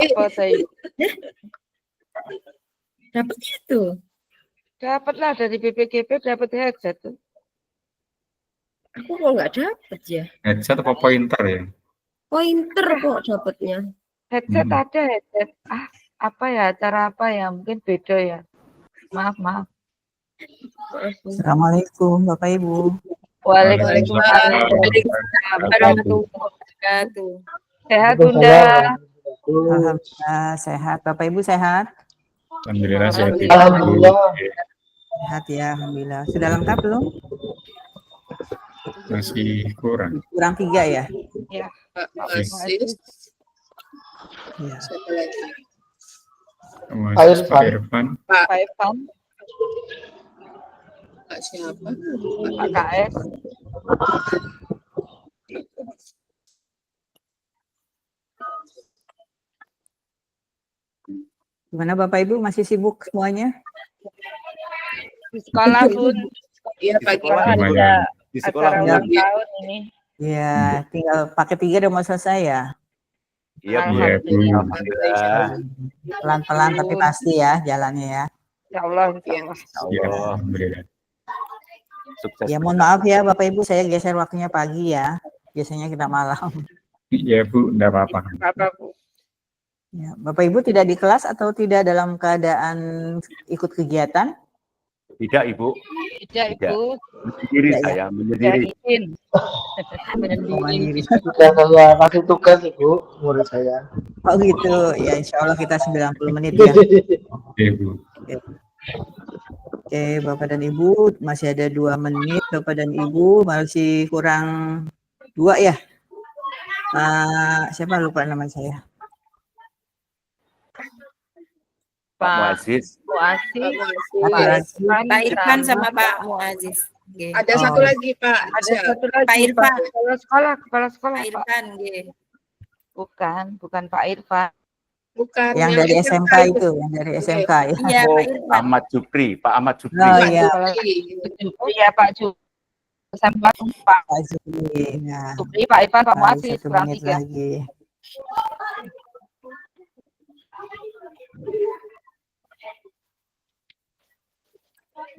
Apa tadi? Dapat itu. Dapatlah dari BPGP, dapat headset tuh. Aku kok nggak dapet ya. Headset apa pointer ya? Pointer kok dapatnya. Headset ada headset. Apa ya? Cara apa ya? Mungkin beda ya. Maaf. Assalamualaikum Bapak Ibu. Waalaikumsalam warahmatullahi wabarakatuh. Sehat Bunda. Alhamdulillah sehat. Bapak Ibu sehat? Alhamdulillah sehat. Sehat ya, alhamdulillah. Sudah lengkap belum? Masih kurang. Kurang 3 ya? Ya. Aziz. Iya. Siapa lagi? Pak Irfan. Pak Irfan. Pak siapa? Pak KS. Gimana Bapak Ibu, masih sibuk semuanya? Di sekolah Bun. Iya pagi Ada Di sekolah acara ulang tahun ini. Iya, tinggal pakai 3 udah mau selesai ya? Iya Bu. Alhamdulillah. Pelan-pelan tapi pasti ya jalannya ya. Ya Allah. Ya, alhamdulillah. Sukses. Ya mohon maaf ya Bapak Ibu, saya geser waktunya pagi ya. Biasanya kita malam. Iya Bu, enggak apa-apa. Apa Bu? Ya, Bapak Ibu tidak di kelas atau tidak dalam keadaan ikut kegiatan? Tidak Ibu. Tidak Ibu. Menyendiri saya, menyendiri. Izin. Mandiri. Sudah saya kasih tugas Ibu, murid saya. Oh gitu, ya insya Allah kita 90 menit ya. Oke Bu. Oke, Bapak dan Ibu, masih ada 2 menit. Bapak dan Ibu masih kurang 2 ya. Siapa lupa nama saya? Pak Muaziz. Pak Irfan sama Pak Muaziz. Ada satu lagi Pak. Ada satu lagi Pak Irfan. Kepala sekolah Pak Irfan. Bukan Pak Irfan. Bukan. Yang dari SMK itu, yang dari SMK ya. Iya Pak Irfan. Ahmad Jupri, Pak Ahmad Jupri. Oh iya, Iya Pak Jupri. Sama Pak Jupri. Nah, Jupri, Pak Irfan, Pak Muaziz. 1 Kurang menit 3. lagi.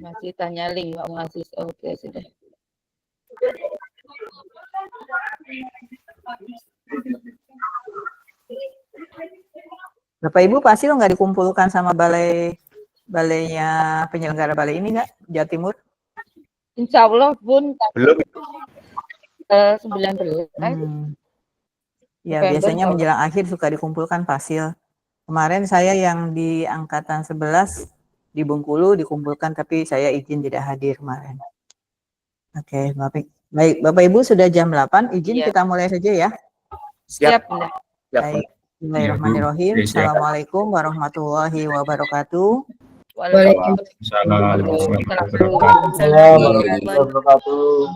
Masih tanya link Pak Muaziz. Oke, sudah. Bapak Ibu pasti lo nggak dikumpulkan sama balainya penyelenggara balai ini nggak, Jawa Timur? Insya Allah Bun. Belum. 19. Ya November, biasanya kalau- menjelang akhir suka dikumpulkan fasil. Kemarin saya yang di angkatan 11 di Bengkulu dikumpulkan, tapi saya izin tidak hadir kemarin. Oke, baik Bapak Ibu sudah jam 8, izin Iya. kita mulai saja ya. Siap, Bunda. Baik. Bismillahirrahmanirrahim. Ya, Bu. Assalamualaikum warahmatullahi wabarakatuh. Assalamualaikum Warahmatullahi wabarakatuh.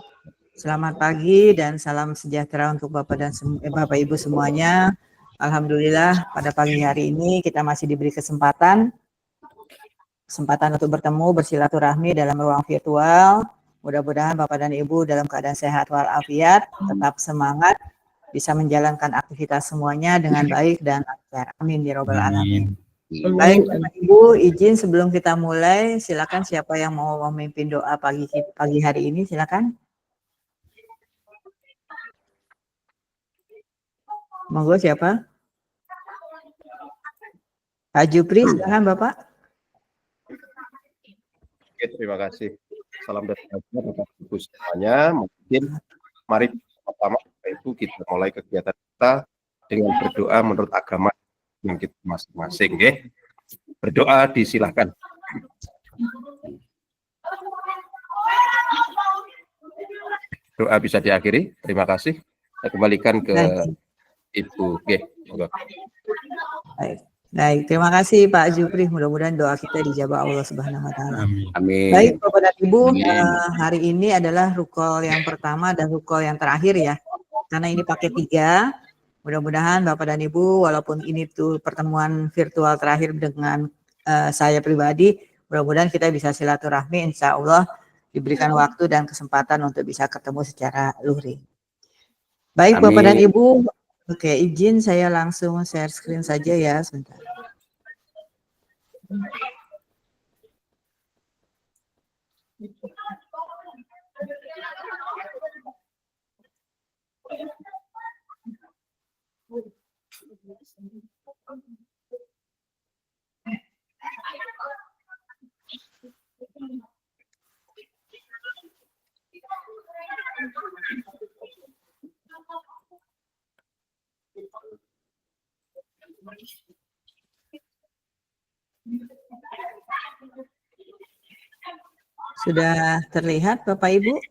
Selamat pagi dan salam sejahtera untuk Bapak dan Bapak Ibu semuanya. Alhamdulillah pada pagi hari ini kita masih diberi kesempatan untuk bertemu bersilaturahmi dalam ruang virtual. Mudah-mudahan Bapak dan Ibu dalam keadaan sehat walafiat, tetap semangat, bisa menjalankan aktivitas semuanya dengan baik dan lancar. Amin ya robbal alamin. Baik Bapak Ibu, izin sebelum kita mulai, silakan siapa yang mau memimpin doa pagi hari ini, silakan. Monggo siapa? Pak Jupri, silakan Bapak. Oke, terima kasih. Salam dan sejahtera Bapak Ibu semuanya. Mungkin mari pertama Bapak Ibu kita mulai kegiatan kita dengan berdoa menurut agama yang kita masing-masing, ya. Berdoa disilahkan. Doa bisa diakhiri. Terima kasih. Saya kembalikan ke Ibu. Oke. Baik, terima kasih Pak Jupri. Mudah-mudahan doa kita dijabah Allah Subhanahu wa taala. Amin. Baik Bapak dan Ibu, hari ini adalah rukol yang pertama dan rukol yang terakhir ya. Karena ini pakai 3. Mudah-mudahan Bapak dan Ibu, walaupun ini tuh pertemuan virtual terakhir dengan saya pribadi, mudah-mudahan kita bisa silaturahmi, insya Allah diberikan waktu dan kesempatan untuk bisa ketemu secara luring. Baik Amin. Bapak dan Ibu, Oke, izin saya langsung share screen saja ya, sebentar. Sudah terlihat Bapak Ibu?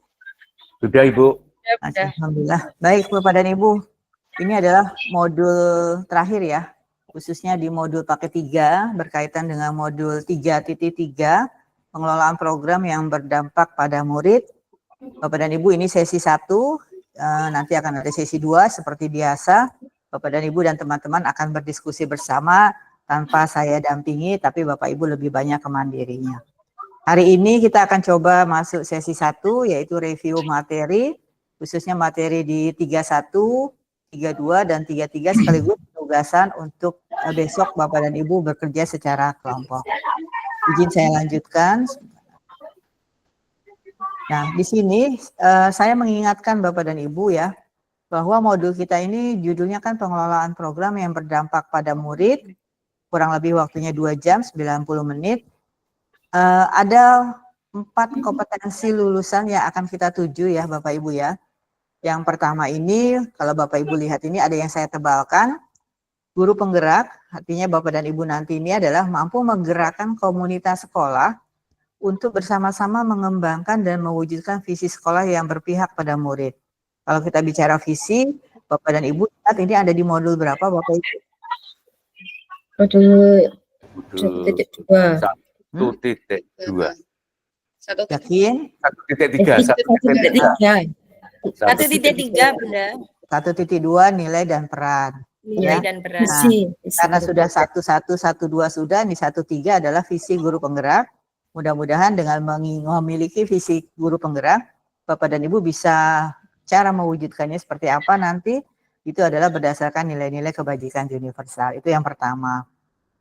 Sudah Ibu. Sudah. Alhamdulillah. Baik Bapak dan Ibu, ini adalah modul terakhir ya, khususnya di modul paket 3 berkaitan dengan modul 3.3 pengelolaan program yang berdampak pada murid. Bapak dan Ibu, ini sesi 1, nanti akan ada sesi 2 seperti biasa. Bapak dan Ibu dan teman-teman akan berdiskusi bersama tanpa saya dampingi, tapi Bapak Ibu lebih banyak kemandirinya. Hari ini kita akan coba masuk sesi 1, yaitu review materi, khususnya materi di 31, 32, dan 33 sekaligus penugasan untuk besok Bapak dan Ibu bekerja secara kelompok. Izin saya lanjutkan. Nah, di sini saya mengingatkan Bapak dan Ibu ya, bahwa modul kita ini judulnya kan pengelolaan program yang berdampak pada murid, kurang lebih waktunya 2 jam 90 menit. Ada 4 kompetensi lulusan yang akan kita tuju ya Bapak Ibu ya. Yang pertama ini, kalau Bapak Ibu lihat ini ada yang saya tebalkan, guru penggerak, artinya Bapak dan Ibu nanti ini adalah mampu menggerakkan komunitas sekolah untuk bersama-sama mengembangkan dan mewujudkan visi sekolah yang berpihak pada murid. Kalau kita bicara visi, Bapak dan Ibu lihat ini ada di modul berapa Bapak Ibu? Modul 1.2. 1.2. Yakin? 1.3. 1.3 Bunda. 1.2 nilai dan peran. Nilai Ya. dan peran. Nah, karena sudah 1.1, 1.2 sudah, ini 1.3 adalah visi guru penggerak. Mudah-mudahan dengan memiliki visi guru penggerak, Bapak dan Ibu bisa cara mewujudkannya seperti apa nanti, itu adalah berdasarkan nilai-nilai kebajikan universal. Itu yang pertama.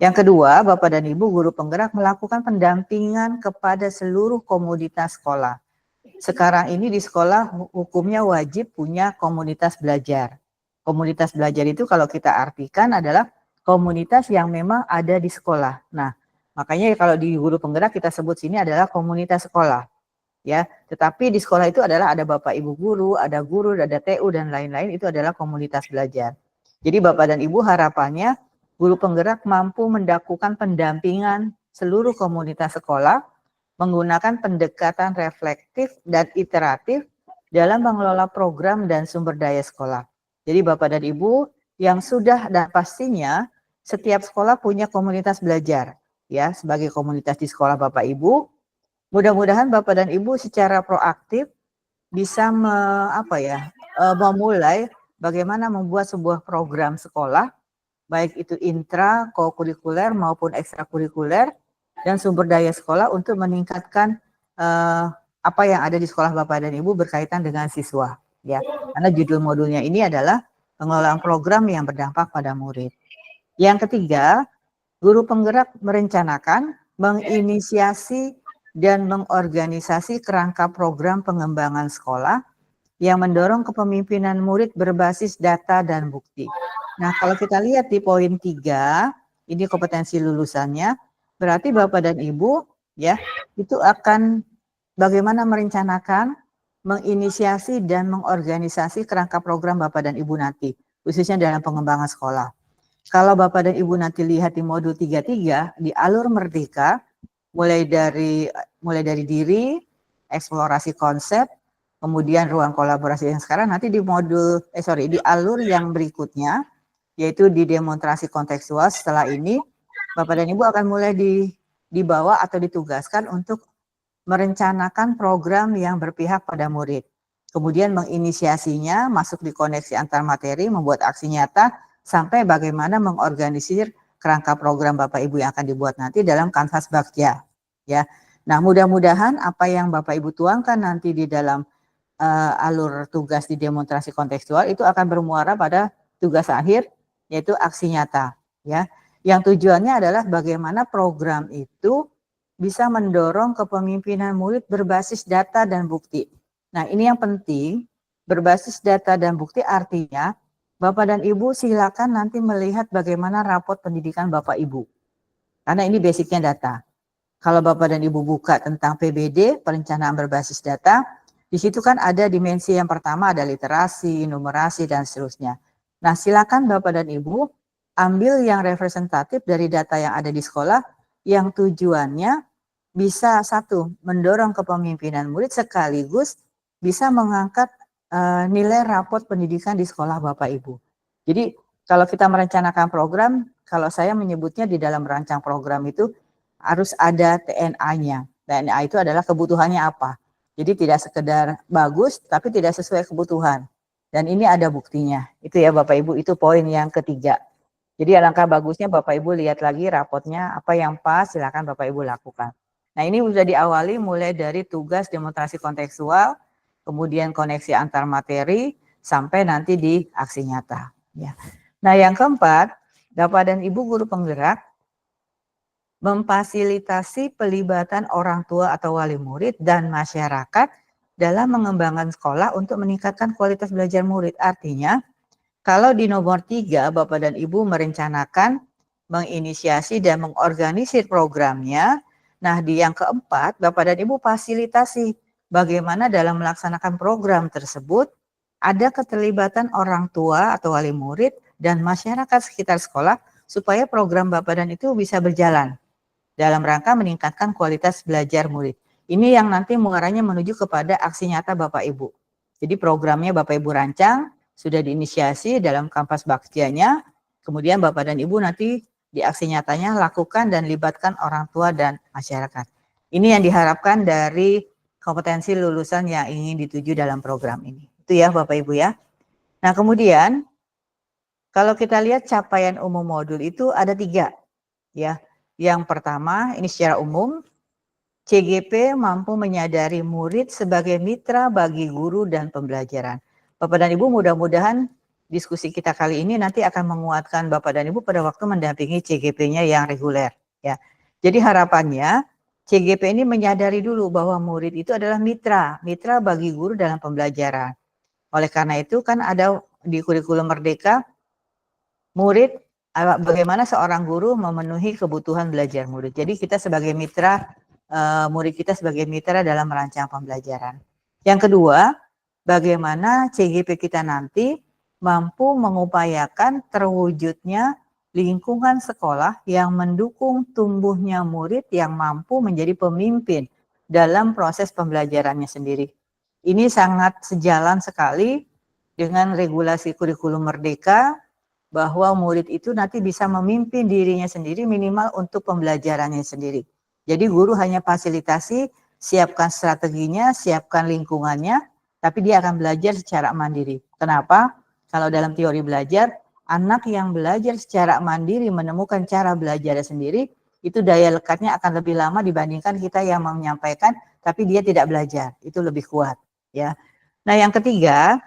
Yang kedua, Bapak dan Ibu guru penggerak melakukan pendampingan kepada seluruh komoditas sekolah. Sekarang ini di sekolah hukumnya wajib punya komunitas belajar. Komunitas belajar itu kalau kita artikan adalah komunitas yang memang ada di sekolah. Nah, makanya kalau di guru penggerak kita sebut sini adalah komunitas sekolah. Ya, tetapi di sekolah itu adalah ada Bapak Ibu guru, ada TU dan lain-lain, itu adalah komunitas belajar. Jadi Bapak dan Ibu harapannya guru penggerak mampu melakukan pendampingan seluruh komunitas sekolah menggunakan pendekatan reflektif dan iteratif dalam mengelola program dan sumber daya sekolah. Jadi Bapak dan Ibu yang sudah dan pastinya setiap sekolah punya komunitas belajar ya sebagai komunitas di sekolah Bapak Ibu. Mudah-mudahan Bapak dan Ibu secara proaktif bisa memulai bagaimana membuat sebuah program sekolah baik itu intra, kokurikuler maupun ekstrakurikuler dan sumber daya sekolah untuk meningkatkan apa yang ada di sekolah Bapak dan Ibu berkaitan dengan siswa ya. Karena judul modulnya ini adalah pengelolaan program yang berdampak pada murid. Yang ketiga, guru penggerak merencanakan, menginisiasi dan mengorganisasi kerangka program pengembangan sekolah yang mendorong kepemimpinan murid berbasis data dan bukti. Nah, kalau kita lihat di poin 3, ini kompetensi lulusannya, berarti Bapak dan Ibu ya, itu akan bagaimana merencanakan, menginisiasi dan mengorganisasi kerangka program Bapak dan Ibu nanti, khususnya dalam pengembangan sekolah. Kalau Bapak dan Ibu nanti lihat di modul 33 di alur merdeka, mulai dari diri, eksplorasi konsep, kemudian ruang kolaborasi yang sekarang nanti di di alur yang berikutnya, yaitu di demonstrasi kontekstual. Setelah ini Bapak dan Ibu akan mulai dibawa atau ditugaskan untuk merencanakan program yang berpihak pada murid. Kemudian menginisiasinya, masuk di koneksi antar materi, membuat aksi nyata, sampai bagaimana mengorganisir kerangka program Bapak Ibu yang akan dibuat nanti dalam kanvas Bagja. Ya. Nah, mudah-mudahan apa yang Bapak Ibu tuangkan nanti di dalam alur tugas di demonstrasi kontekstual itu akan bermuara pada tugas akhir, yaitu aksi nyata, ya. Yang tujuannya adalah bagaimana program itu bisa mendorong kepemimpinan murid berbasis data dan bukti. Nah, ini yang penting, berbasis data dan bukti artinya Bapak dan Ibu silakan nanti melihat bagaimana raport pendidikan Bapak Ibu. Karena ini basicnya data. Kalau Bapak dan Ibu buka tentang PBD, perencanaan berbasis data, di situ kan ada dimensi yang pertama ada literasi, numerasi, dan seterusnya. Nah, silakan Bapak dan Ibu ambil yang representatif dari data yang ada di sekolah, yang tujuannya bisa satu, mendorong kepemimpinan murid sekaligus bisa mengangkat nilai raport pendidikan di sekolah Bapak Ibu. Jadi kalau kita merencanakan program, kalau saya menyebutnya di dalam merancang program itu harus ada TNA-nya. TNA itu adalah kebutuhannya apa. Jadi tidak sekedar bagus, tapi tidak sesuai kebutuhan. Dan ini ada buktinya. Itu ya Bapak Ibu, itu poin yang ketiga. Jadi alangkah bagusnya Bapak Ibu lihat lagi rapotnya, apa yang pas silakan Bapak Ibu lakukan. Nah ini sudah diawali mulai dari tugas demonstrasi kontekstual, kemudian koneksi antar materi, sampai nanti di aksi nyata. Ya. Nah yang keempat, Bapak dan Ibu guru penggerak memfasilitasi pelibatan orang tua atau wali murid dan masyarakat dalam mengembangkan sekolah untuk meningkatkan kualitas belajar murid. Artinya, kalau di nomor 3, Bapak dan Ibu merencanakan, menginisiasi dan mengorganisir programnya. Nah, di yang keempat, Bapak dan Ibu fasilitasi bagaimana dalam melaksanakan program tersebut ada keterlibatan orang tua atau wali murid dan masyarakat sekitar sekolah supaya program Bapak dan itu bisa berjalan dalam rangka meningkatkan kualitas belajar murid. Ini yang nanti mengarahnya menuju kepada aksi nyata Bapak Ibu. Jadi programnya Bapak Ibu rancang, sudah diinisiasi dalam kampas baktianya, kemudian Bapak dan Ibu nanti di aksi nyatanya lakukan dan libatkan orang tua dan masyarakat. Ini yang diharapkan dari kompetensi lulusan yang ingin dituju dalam program ini. Itu ya Bapak Ibu ya. Nah kemudian, kalau kita lihat capaian umum modul itu ada 3. Ya. Yang pertama, ini secara umum, CGP mampu menyadari murid sebagai mitra bagi guru dan pembelajaran. Bapak dan Ibu mudah-mudahan diskusi kita kali ini nanti akan menguatkan Bapak dan Ibu pada waktu mendampingi CGP-nya yang reguler. Ya. Jadi harapannya CGP ini menyadari dulu bahwa murid itu adalah mitra bagi guru dalam pembelajaran. Oleh karena itu kan ada di kurikulum Merdeka, murid, bagaimana seorang guru memenuhi kebutuhan belajar murid. Jadi kita sebagai mitra, murid kita sebagai mitra dalam merancang pembelajaran. Yang kedua, bagaimana CGP kita nanti mampu mengupayakan terwujudnya lingkungan sekolah yang mendukung tumbuhnya murid yang mampu menjadi pemimpin dalam proses pembelajarannya sendiri. Ini sangat sejalan sekali dengan regulasi kurikulum Merdeka bahwa murid itu nanti bisa memimpin dirinya sendiri minimal untuk pembelajarannya sendiri. Jadi guru hanya fasilitasi, siapkan strateginya, siapkan lingkungannya, tapi dia akan belajar secara mandiri. Kenapa? Kalau dalam teori belajar, anak yang belajar secara mandiri menemukan cara belajarnya sendiri, itu daya lekatnya akan lebih lama dibandingkan kita yang menyampaikan, tapi dia tidak belajar. Itu lebih kuat. Ya. Nah yang ketiga,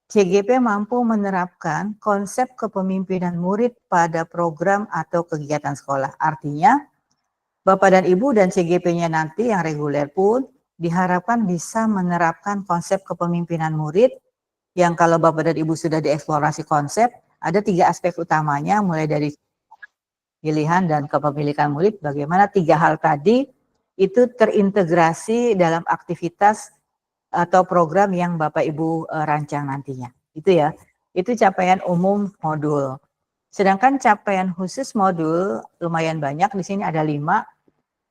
CGP mampu menerapkan konsep kepemimpinan murid pada program atau kegiatan sekolah. Artinya, Bapak dan Ibu dan CGP-nya nanti yang reguler pun diharapkan bisa menerapkan konsep kepemimpinan murid yang kalau Bapak dan Ibu sudah dieksplorasi konsep, ada 3 aspek utamanya mulai dari pilihan dan kepemilikan murid, bagaimana 3 hal tadi itu terintegrasi dalam aktivitas atau program yang Bapak Ibu rancang nantinya. Itu ya, itu capaian umum modul. Sedangkan capaian khusus modul lumayan banyak, di sini ada 5.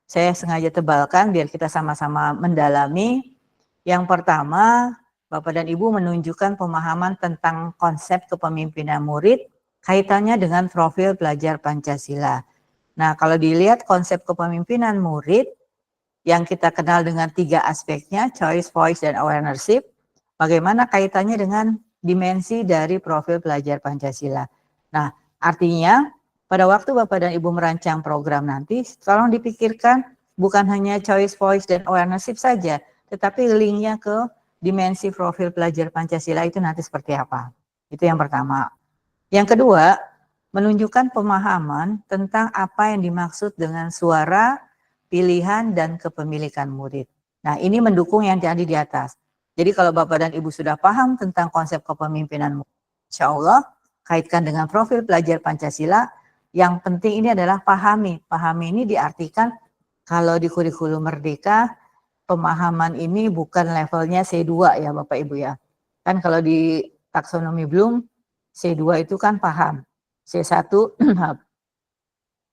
Saya sengaja tebalkan biar kita sama-sama mendalami. Yang pertama, Bapak dan Ibu menunjukkan pemahaman tentang konsep kepemimpinan murid kaitannya dengan profil pelajar Pancasila. Nah, kalau dilihat konsep kepemimpinan murid yang kita kenal dengan 3 aspeknya, choice, voice, dan awareness, bagaimana kaitannya dengan dimensi dari profil pelajar Pancasila. Nah, artinya pada waktu Bapak dan Ibu merancang program nanti, tolong dipikirkan bukan hanya choice, voice, dan awareness saja, tetapi linknya ke dimensi profil pelajar Pancasila itu nanti seperti apa. Itu yang pertama. Yang kedua, menunjukkan pemahaman tentang apa yang dimaksud dengan suara, pilihan, dan kepemilikan murid. Nah, ini mendukung yang tadi di atas. Jadi kalau Bapak dan Ibu sudah paham tentang konsep kepemimpinan murid, insya Allah, kaitkan dengan profil pelajar Pancasila, yang penting ini adalah pahami. Pahami ini diartikan kalau di kurikulum Merdeka, pemahaman ini bukan levelnya C2 ya Bapak Ibu ya. Kan kalau di taksonomi Bloom, C2 itu kan paham. C1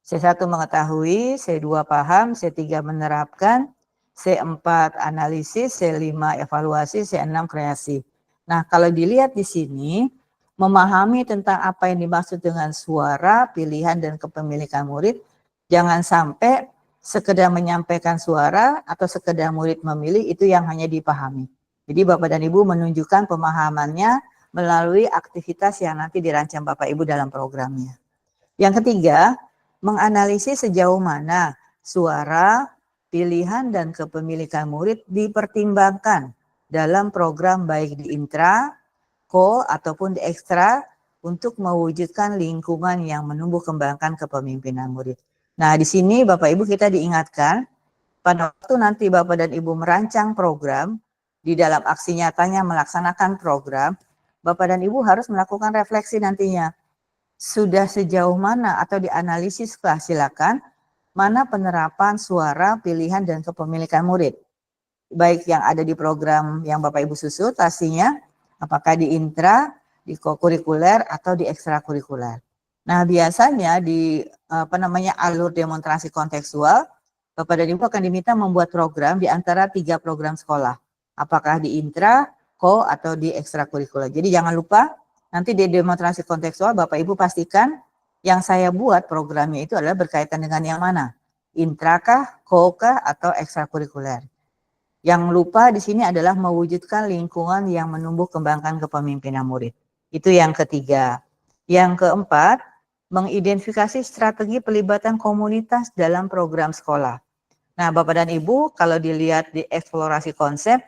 C1 mengetahui, C2 paham, C3 menerapkan, C4 analisis, C5 evaluasi, C6 kreasi. Nah, kalau dilihat di sini, memahami tentang apa yang dimaksud dengan suara, pilihan, dan kepemilikan murid, jangan sampai sekedar menyampaikan suara atau sekedar murid memilih itu yang hanya dipahami. Jadi Bapak dan Ibu menunjukkan pemahamannya melalui aktivitas yang nanti dirancang Bapak Ibu dalam programnya. Yang ketiga, menganalisis sejauh mana suara, pilihan, dan kepemilikan murid dipertimbangkan dalam program baik di intra, ko, ataupun di ekstra untuk mewujudkan lingkungan yang menumbuh kembangkan kepemimpinan murid. Nah, di sini Bapak Ibu kita diingatkan, pada waktu nanti Bapak dan Ibu merancang program, di dalam aksi nyatanya melaksanakan program, Bapak dan Ibu harus melakukan refleksi nantinya. Sudah sejauh mana atau dianalisis silakan, mana penerapan suara, pilihan, dan kepemilikan murid. Baik yang ada di program yang Bapak Ibu susun, pastinya apakah di intra, di kurikuler, atau di ekstrakurikuler. Nah, biasanya di alur demonstrasi kontekstual, Bapak dan Ibu akan diminta membuat program di antara 3 program sekolah. Apakah di intra, ko, atau di ekstrakurikuler. Jadi jangan lupa, nanti di demonstrasi kontekstual Bapak Ibu pastikan yang saya buat programnya itu adalah berkaitan dengan yang mana? Intra kah, ko kah, atau ekstrakurikuler. Yang lupa di sini adalah mewujudkan lingkungan yang menumbuh kembangkan kepemimpinan murid. Itu yang ketiga. Yang keempat, mengidentifikasi strategi pelibatan komunitas dalam program sekolah. Nah, Bapak dan Ibu, kalau dilihat di eksplorasi konsep,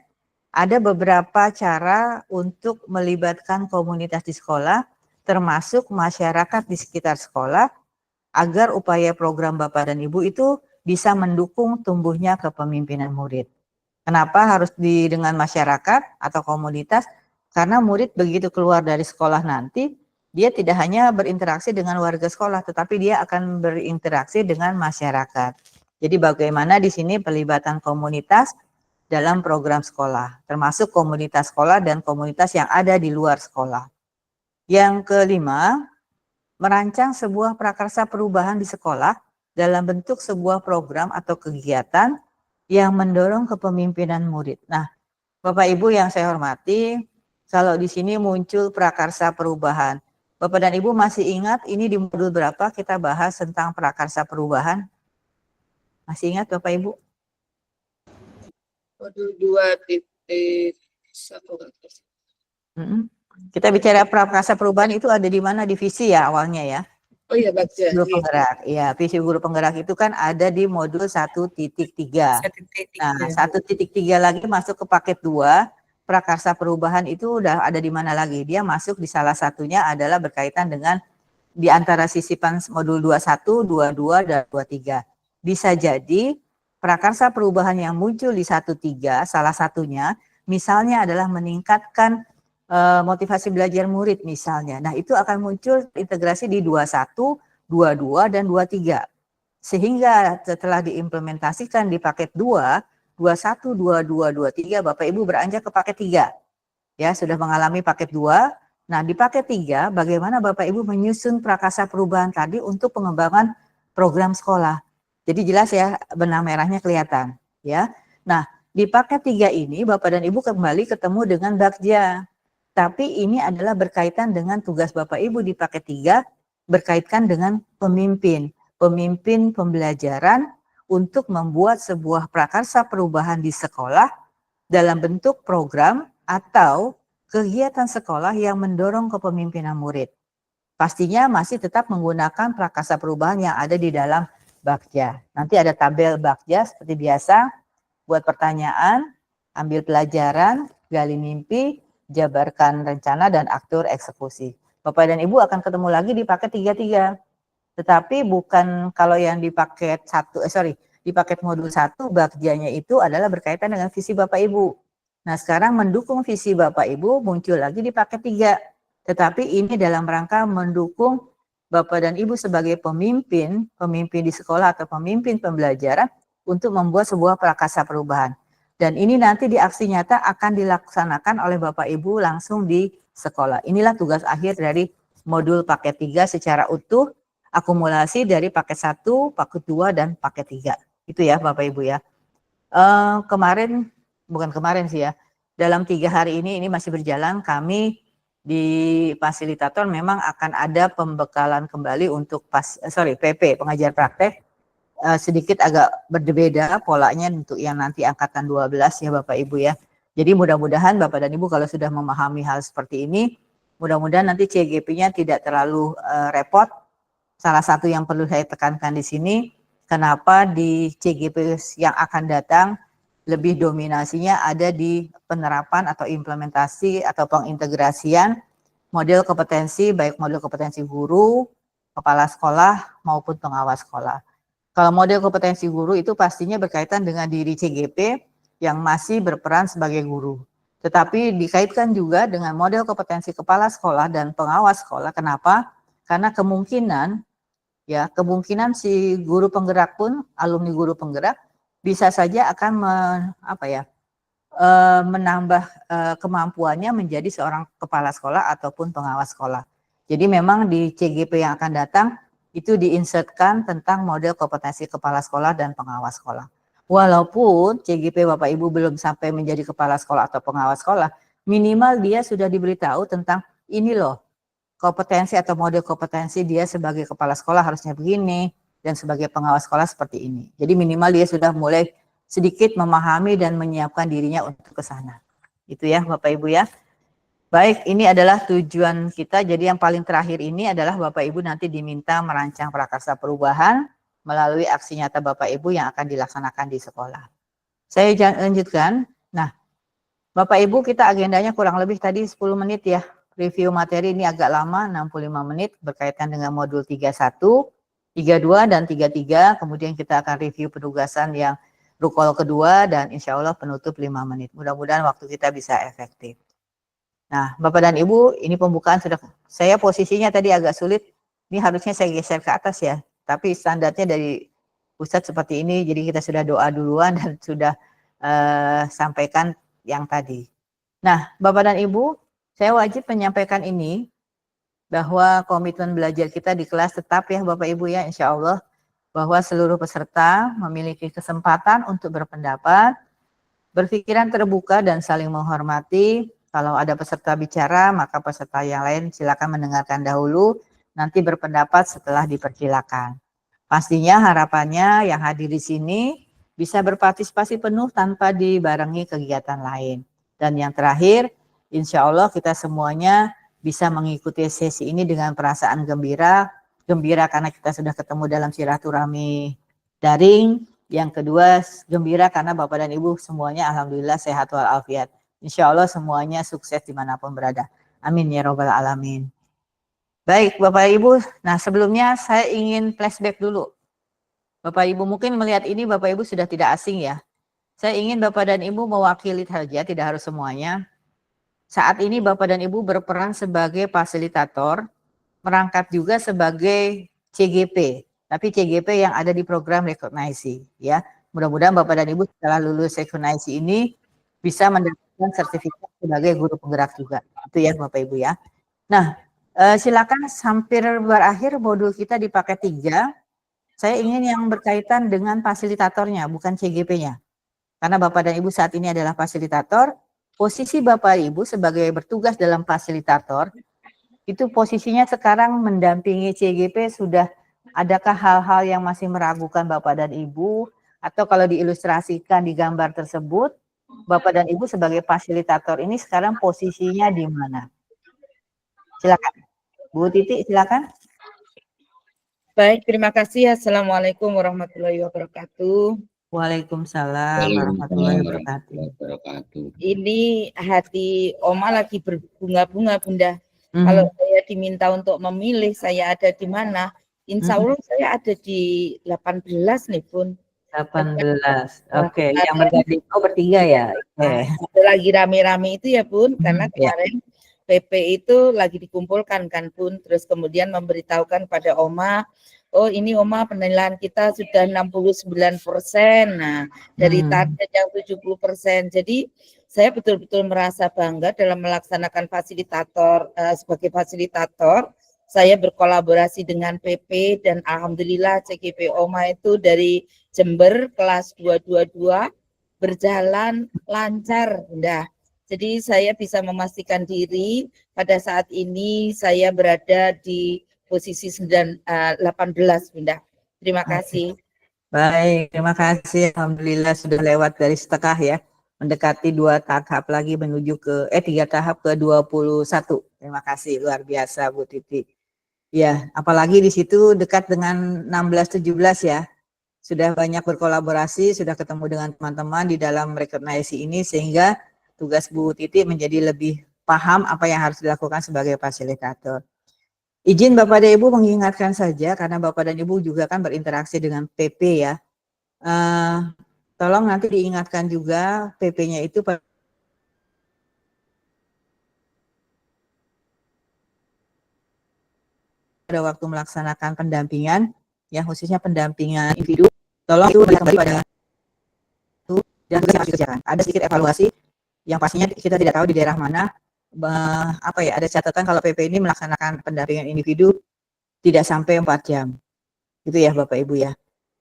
ada beberapa cara untuk melibatkan komunitas di sekolah, termasuk masyarakat di sekitar sekolah, agar upaya program Bapak dan Ibu itu bisa mendukung tumbuhnya kepemimpinan murid. Kenapa harus dengan masyarakat atau komunitas? Karena murid begitu keluar dari sekolah nanti, dia tidak hanya berinteraksi dengan warga sekolah, tetapi dia akan berinteraksi dengan masyarakat. Jadi bagaimana di sini pelibatan komunitas dalam program sekolah, termasuk komunitas sekolah dan komunitas yang ada di luar sekolah. Yang kelima, merancang sebuah prakarsa perubahan di sekolah dalam bentuk sebuah program atau kegiatan yang mendorong kepemimpinan murid. Nah, Bapak Ibu yang saya hormati, kalau di sini muncul prakarsa perubahan, Bapak dan Ibu masih ingat ini di modul berapa kita bahas tentang prakarsa perubahan? Masih ingat Bapak Ibu? Modul 2.1. Kita bicara prakarsa perubahan itu ada di mana divisi ya awalnya ya? Oh iya, Bagja. Guru penggerak. Ya, visi guru penggerak itu kan ada di modul 1.3. Nah, 1.3 lagi masuk ke paket 2. Prakarsa perubahan itu udah ada di mana lagi? Dia masuk di salah satunya adalah berkaitan dengan di antara sisipan modul 21, 22, dan 23. Bisa jadi prakarsa perubahan yang muncul di 1.3, salah satunya misalnya adalah meningkatkan motivasi belajar murid misalnya. Nah, itu akan muncul integrasi di 21, 22, dan 23. Sehingga setelah diimplementasikan di paket 2, 21, 22, 23, Bapak Ibu beranjak ke paket 3. Ya, sudah mengalami paket 2. Nah, di paket 3, bagaimana Bapak Ibu menyusun prakarsa perubahan tadi untuk pengembangan program sekolah. Jadi jelas ya, benang merahnya kelihatan. Ya. Nah, di paket 3 ini, Bapak dan Ibu kembali ketemu dengan Bagja. Tapi ini adalah berkaitan dengan tugas Bapak Ibu di paket 3, berkaitan dengan pemimpin pembelajaran untuk membuat sebuah prakarsa perubahan di sekolah dalam bentuk program atau kegiatan sekolah yang mendorong kepemimpinan murid. Pastinya masih tetap menggunakan prakarsa perubahan yang ada di dalam Bagja. Nanti ada tabel Bagja seperti biasa, buat pertanyaan, ambil pelajaran, gali mimpi, jabarkan rencana, dan atur eksekusi. Bapak dan Ibu akan ketemu lagi di paket 33. Tetapi bukan kalau yang di paket di paket modul 1 bagiannya itu adalah berkaitan dengan visi Bapak Ibu. Nah, sekarang mendukung visi Bapak Ibu muncul lagi di paket 3. Tetapi ini dalam rangka mendukung Bapak dan Ibu sebagai pemimpin di sekolah atau pemimpin pembelajaran untuk membuat sebuah prakarsa perubahan. Dan ini nanti di aksi nyata akan dilaksanakan oleh Bapak Ibu langsung di sekolah. Inilah tugas akhir dari modul paket 3 secara utuh, akumulasi dari paket 1, paket 2, dan paket 3. Itu ya Bapak Ibu ya. Bukan kemarin sih ya, dalam 3 hari ini masih berjalan, kami di fasilitator memang akan ada pembekalan kembali untuk PP, pengajar praktek, sedikit agak berbeda polanya untuk yang nanti angkatan 12 ya Bapak Ibu ya. Jadi mudah-mudahan Bapak dan Ibu kalau sudah memahami hal seperti ini, mudah-mudahan nanti CGP-nya tidak terlalu repot. Salah satu yang perlu saya tekankan di sini, kenapa di CGP yang akan datang lebih dominasinya ada di penerapan atau implementasi atau pengintegrasian model kompetensi, baik model kompetensi guru, kepala sekolah maupun pengawas sekolah. Kalau model kompetensi guru itu pastinya berkaitan dengan diri CGP yang masih berperan sebagai guru. Tetapi dikaitkan juga dengan model kompetensi kepala sekolah dan pengawas sekolah. Kenapa? Karena kemungkinan si guru penggerak pun, alumni guru penggerak, bisa saja akan menambah kemampuannya menjadi seorang kepala sekolah ataupun pengawas sekolah. Jadi memang di CGP yang akan datang, itu diinsertkan tentang model kompetensi kepala sekolah dan pengawas sekolah. Walaupun CGP Bapak Ibu belum sampai menjadi kepala sekolah atau pengawas sekolah, minimal dia sudah diberitahu tentang ini loh, kompetensi atau model kompetensi dia sebagai kepala sekolah harusnya begini, dan sebagai pengawas sekolah seperti ini. Jadi minimal dia sudah mulai sedikit memahami dan menyiapkan dirinya untuk ke sana. Itu ya Bapak Ibu ya. Baik, ini adalah tujuan kita. Jadi yang paling terakhir ini adalah Bapak Ibu nanti diminta merancang prakarsa perubahan melalui aksi nyata Bapak Ibu yang akan dilaksanakan di sekolah. Saya lanjutkan. Nah, Bapak Ibu kita agendanya kurang lebih tadi 10 menit ya. Review materi ini agak lama, 65 menit berkaitan dengan modul 31, 32, dan 33. Kemudian kita akan review penugasan yang rukol kedua dan insya Allah penutup 5 menit. Mudah-mudahan waktu kita bisa efektif. Nah, Bapak dan Ibu, ini pembukaan sudah, saya posisinya tadi agak sulit, ini harusnya saya geser ke atas ya, tapi standarnya dari Ustadz seperti ini, jadi kita sudah doa duluan dan sudah sampaikan yang tadi. Nah, Bapak dan Ibu, saya wajib menyampaikan ini, bahwa komitmen belajar kita di kelas tetap ya Bapak Ibu ya, insya Allah, bahwa seluruh peserta memiliki kesempatan untuk berpendapat, berpikiran terbuka dan saling menghormati. Kalau ada peserta bicara, maka peserta yang lain silakan mendengarkan dahulu, nanti berpendapat setelah dipersilakan. Pastinya harapannya yang hadir di sini bisa berpartisipasi penuh tanpa dibarengi kegiatan lain. Dan yang terakhir, insya Allah kita semuanya bisa mengikuti sesi ini dengan perasaan gembira. Gembira karena kita sudah ketemu dalam silaturahmi daring. Yang kedua, gembira karena Bapak dan Ibu semuanya alhamdulillah sehat walafiat. Insya Allah semuanya sukses dimanapun berada. Amin ya robbal alamin. Baik Bapak Ibu, nah sebelumnya saya ingin flashback dulu. Bapak Ibu mungkin melihat ini Bapak Ibu sudah tidak asing ya. Saya ingin Bapak dan Ibu mewakili saja, tidak harus semuanya. Saat ini Bapak dan Ibu berperan sebagai fasilitator, merangkap juga sebagai CGP. Tapi CGP yang ada di program rekognisi ya. Mudah-mudahan Bapak dan Ibu setelah lulus rekognisi ini bisa mendapatkan sertifikat sebagai guru penggerak juga. Itu ya Bapak Ibu ya. Nah, silakan hampir berakhir modul kita di paket 3. Saya ingin yang berkaitan dengan fasilitatornya, bukan CGP-nya. Karena Bapak dan Ibu saat ini adalah fasilitator, posisi Bapak Ibu sebagai bertugas dalam fasilitator, itu posisinya sekarang mendampingi CGP. Sudah adakah hal-hal yang masih meragukan Bapak dan Ibu? Atau kalau diilustrasikan di gambar tersebut, Bapak dan Ibu sebagai fasilitator ini sekarang posisinya di mana? Silakan. Bu Titi, silakan. Baik, terima kasih. Assalamualaikum warahmatullahi wabarakatuh. Waalaikumsalam warahmatullahi wabarakatuh. Ini hati Oma lagi berbunga-bunga, Bunda. Kalau saya diminta untuk memilih saya ada di mana, insya Allah saya ada di 18 nih Bun. 18. Oke, yang berganding bertiga ya. Oke. Lagi rame-rame itu ya Bun, karena kemarin PP itu lagi dikumpulkan kan Bun, terus kemudian memberitahukan pada Oma, oh ini Oma penilaian kita sudah 69%, nah dari target yang 70%. Jadi saya betul-betul merasa bangga dalam melaksanakan fasilitator, sebagai fasilitator, saya berkolaborasi dengan PP dan alhamdulillah CGP Oma itu dari Jember kelas 222 berjalan lancar, Bunda. Jadi saya bisa memastikan diri pada saat ini saya berada di posisi 18, Bunda. Terima kasih. Baik, terima kasih. Alhamdulillah sudah lewat dari setengah ya. Mendekati 2 tahap lagi menuju ke 3 tahap ke 21. Terima kasih, luar biasa Bu Titi. Ya, apalagi di situ dekat dengan 16-17 ya. Sudah banyak berkolaborasi, sudah ketemu dengan teman-teman di dalam rekognisi ini sehingga tugas Bu Titi menjadi lebih paham apa yang harus dilakukan sebagai fasilitator. Izin Bapak dan Ibu mengingatkan saja karena Bapak dan Ibu juga kan berinteraksi dengan PP ya. Tolong nanti diingatkan juga PP-nya itu pada waktu melaksanakan pendampingan, ya khususnya pendampingan individu, tolong itu kembali pada itu dan tugas yang harus dikerjakan. Ada sedikit evaluasi yang pastinya kita tidak tahu di daerah mana. Ada catatan kalau PP ini melaksanakan pendampingan individu tidak sampai 4 jam. Itu ya Bapak Ibu ya.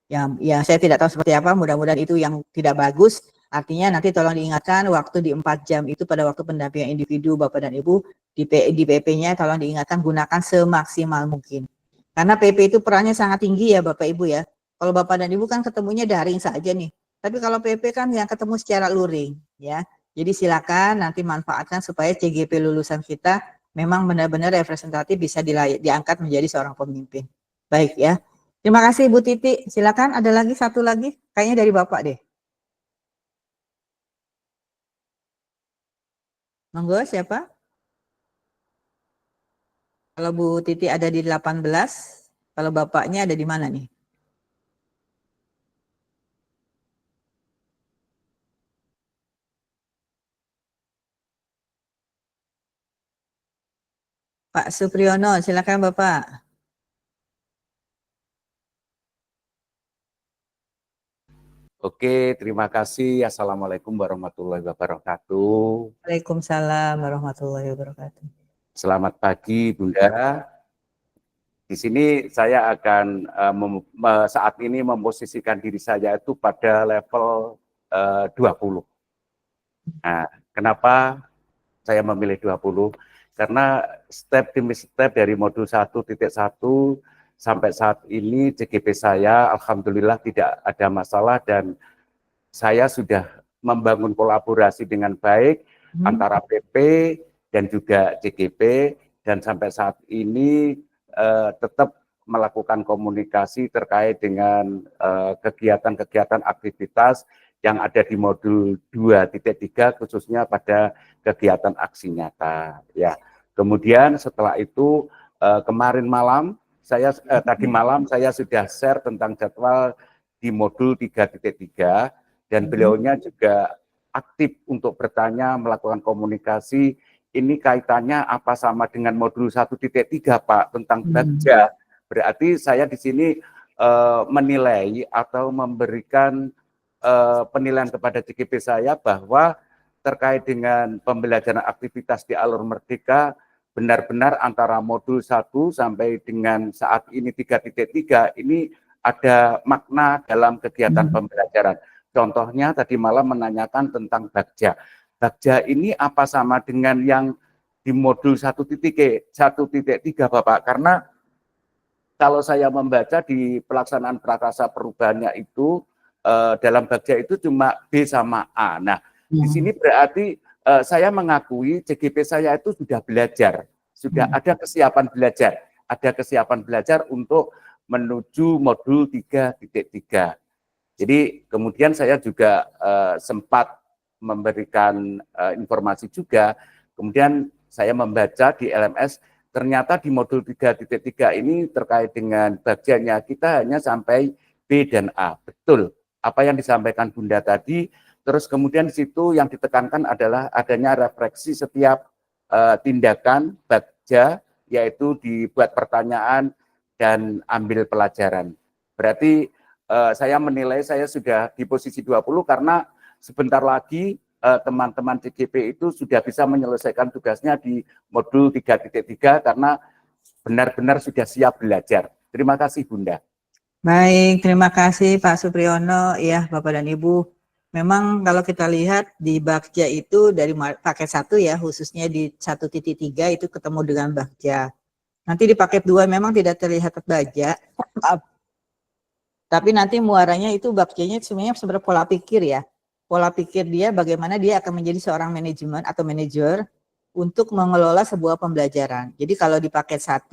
Ya saya tidak tahu seperti apa, mudah-mudahan itu yang tidak bagus. Artinya nanti tolong diingatkan waktu di 4 jam itu pada waktu pendampingan individu Bapak dan Ibu di PP-nya tolong diingatkan gunakan semaksimal mungkin. Karena PP itu perannya sangat tinggi ya Bapak Ibu ya. Kalau Bapak dan Ibu kan ketemunya daring saja nih. Tapi kalau PP kan yang ketemu secara luring ya. Jadi silakan nanti manfaatkan supaya CGP lulusan kita memang benar-benar representatif bisa diangkat menjadi seorang pemimpin. Baik ya. Terima kasih Bu Titi. Silakan ada lagi satu lagi. Kayaknya dari Bapak deh. Monggo siapa? Kalau Bu Titi ada di 18, kalau Bapaknya ada di mana nih? Pak Supriyono, silakan Bapak. Oke, terima kasih. Assalamualaikum warahmatullahi wabarakatuh. Waalaikumsalam warahmatullahi wabarakatuh. Selamat pagi, Bunda. Di sini saya akan saat ini memposisikan diri saya itu pada level 20. Nah, kenapa saya memilih 20? Karena step demi step dari modul 1.1 sampai saat ini CGP saya alhamdulillah tidak ada masalah dan saya sudah membangun kolaborasi dengan baik antara PP dan juga CGP dan sampai saat ini tetap melakukan komunikasi terkait dengan kegiatan-kegiatan aktivitas yang ada di modul 2.3 khususnya pada kegiatan aksi nyata ya. Kemudian setelah itu kemarin malam tadi malam saya sudah share tentang jadwal di modul 3.3 dan beliaunya juga aktif untuk bertanya, melakukan komunikasi. Ini kaitannya apa sama dengan modul 1.3 Pak tentang bagja. Berarti saya di sini menilai atau memberikan penilaian kepada CGP saya bahwa terkait dengan pembelajaran aktivitas di alur merdeka benar-benar antara modul 1 sampai dengan saat ini 3.3 ini ada makna dalam kegiatan pembelajaran. Contohnya tadi malam menanyakan tentang bagja. Bagja ini apa sama dengan yang di modul 1.3 Bapak? Karena kalau saya membaca di pelaksanaan prakarsa perubahannya itu dalam bagja itu cuma B sama A. Nah, di sini berarti saya mengakui CGP saya itu sudah belajar, sudah ada kesiapan belajar untuk menuju modul 3.3. Jadi kemudian saya juga sempat memberikan informasi juga, kemudian saya membaca di LMS, ternyata di modul 3.3 ini terkait dengan bagiannya kita hanya sampai B dan A. Betul, apa yang disampaikan Bunda tadi, terus kemudian di situ yang ditekankan adalah adanya refleksi setiap tindakan baca, yaitu dibuat pertanyaan dan ambil pelajaran. Berarti saya menilai saya sudah di posisi 20 karena sebentar lagi teman-teman CGP itu sudah bisa menyelesaikan tugasnya di modul 3.3 karena benar-benar sudah siap belajar. Terima kasih Bunda. Baik, terima kasih Pak Supriyono, ya Bapak dan Ibu. Memang kalau kita lihat di Bagja itu dari paket 1 ya, khususnya di 1.3 itu ketemu dengan Bagja. Nanti di paket 2 memang tidak terlihat Bagja, tapi nanti muaranya itu Bagjanya sebenarnya sebenarnya pola pikir ya. Pola pikir dia bagaimana dia akan menjadi seorang manajemen atau manajer untuk mengelola sebuah pembelajaran. Jadi kalau di paket 1,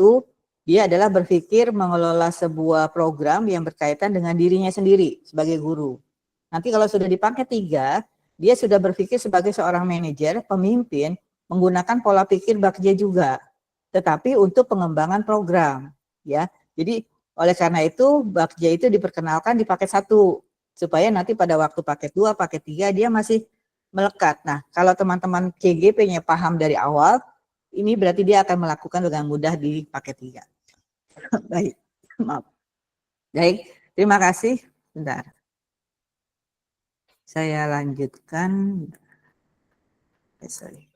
dia adalah berpikir mengelola sebuah program yang berkaitan dengan dirinya sendiri sebagai guru. Nanti kalau sudah di paket 3, dia sudah berpikir sebagai seorang manajer, pemimpin, menggunakan pola pikir Bagja juga, tetapi untuk pengembangan program. Ya, jadi oleh karena itu Bagja itu diperkenalkan di paket 1, supaya nanti pada waktu paket 2, paket 3 dia masih melekat. Nah, kalau teman-teman CGP-nya paham dari awal, ini berarti dia akan melakukan dengan mudah di paket 3. Baik, maaf. Baik, terima kasih. Bentar. Saya lanjutkan. Sorry.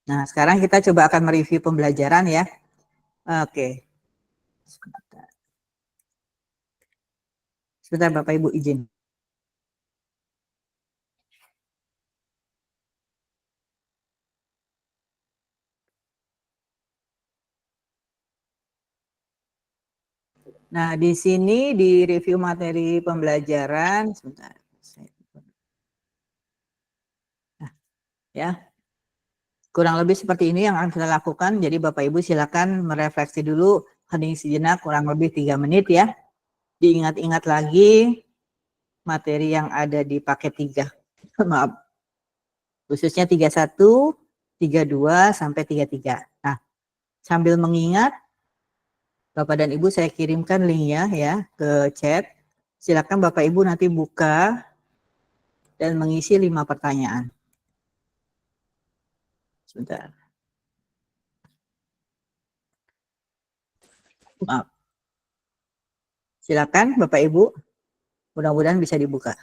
Nah, sekarang kita coba akan mereview pembelajaran ya. Oke. Sebentar Bapak Ibu izin. Nah, di sini di review materi pembelajaran, sebentar. Nah, ya. Kurang lebih seperti ini yang akan kita lakukan. Jadi Bapak Ibu silakan merefleksi dulu, hening sejenak kurang lebih 3 menit ya. Diingat-ingat lagi materi yang ada di paket 3. Maaf. Khususnya 31, 32 sampai 33. Nah, sambil mengingat Bapak dan Ibu saya kirimkan linknya ya ke chat. Silakan Bapak Ibu nanti buka dan mengisi 5 pertanyaan. Sebentar. Maaf. Silakan Bapak Ibu. Mudah-mudahan bisa dibuka.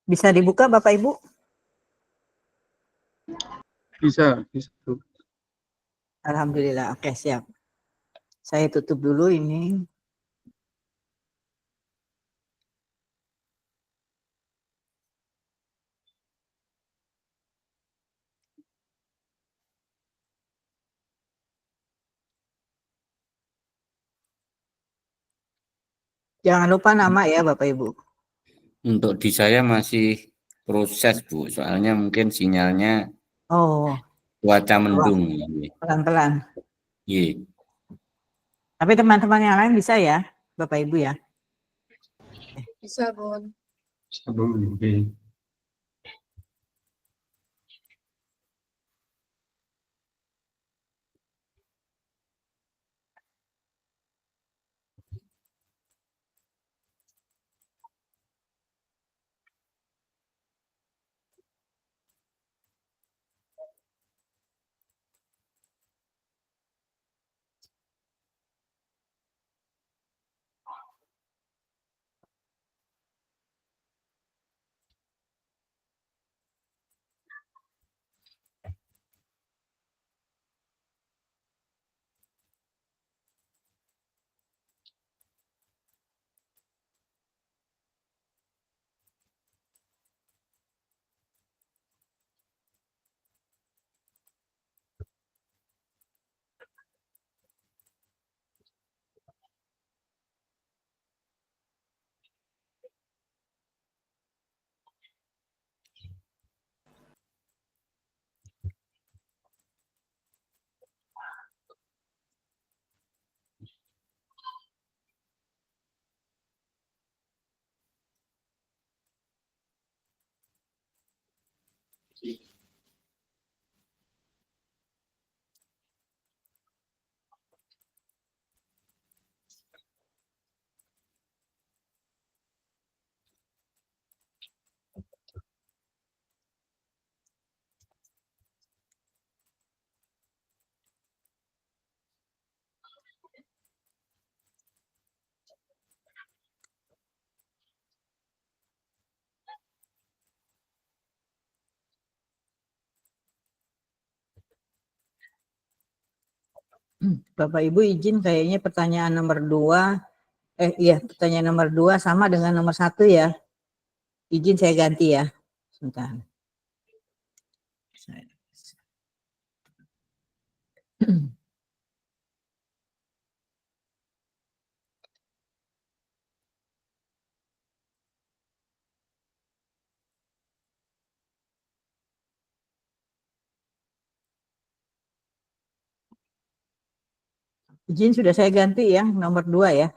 Bisa dibuka Bapak Ibu? Bisa. Alhamdulillah. Oke, siap. Saya tutup dulu ini. Jangan lupa nama ya Bapak Ibu. Untuk di saya masih proses Bu, soalnya mungkin sinyalnya Oh, cuaca mendung. pelan-pelan. Iya. Tapi teman-teman yang lain bisa ya, Bapak Ibu ya. Bisa, Bun. Oke. Bapak Ibu izin kayaknya pertanyaan nomor 2, iya pertanyaan nomor 2 sama dengan nomor 1 ya. Izin saya ganti ya. Sebentar. Izin sudah saya ganti ya, nomor 2 ya.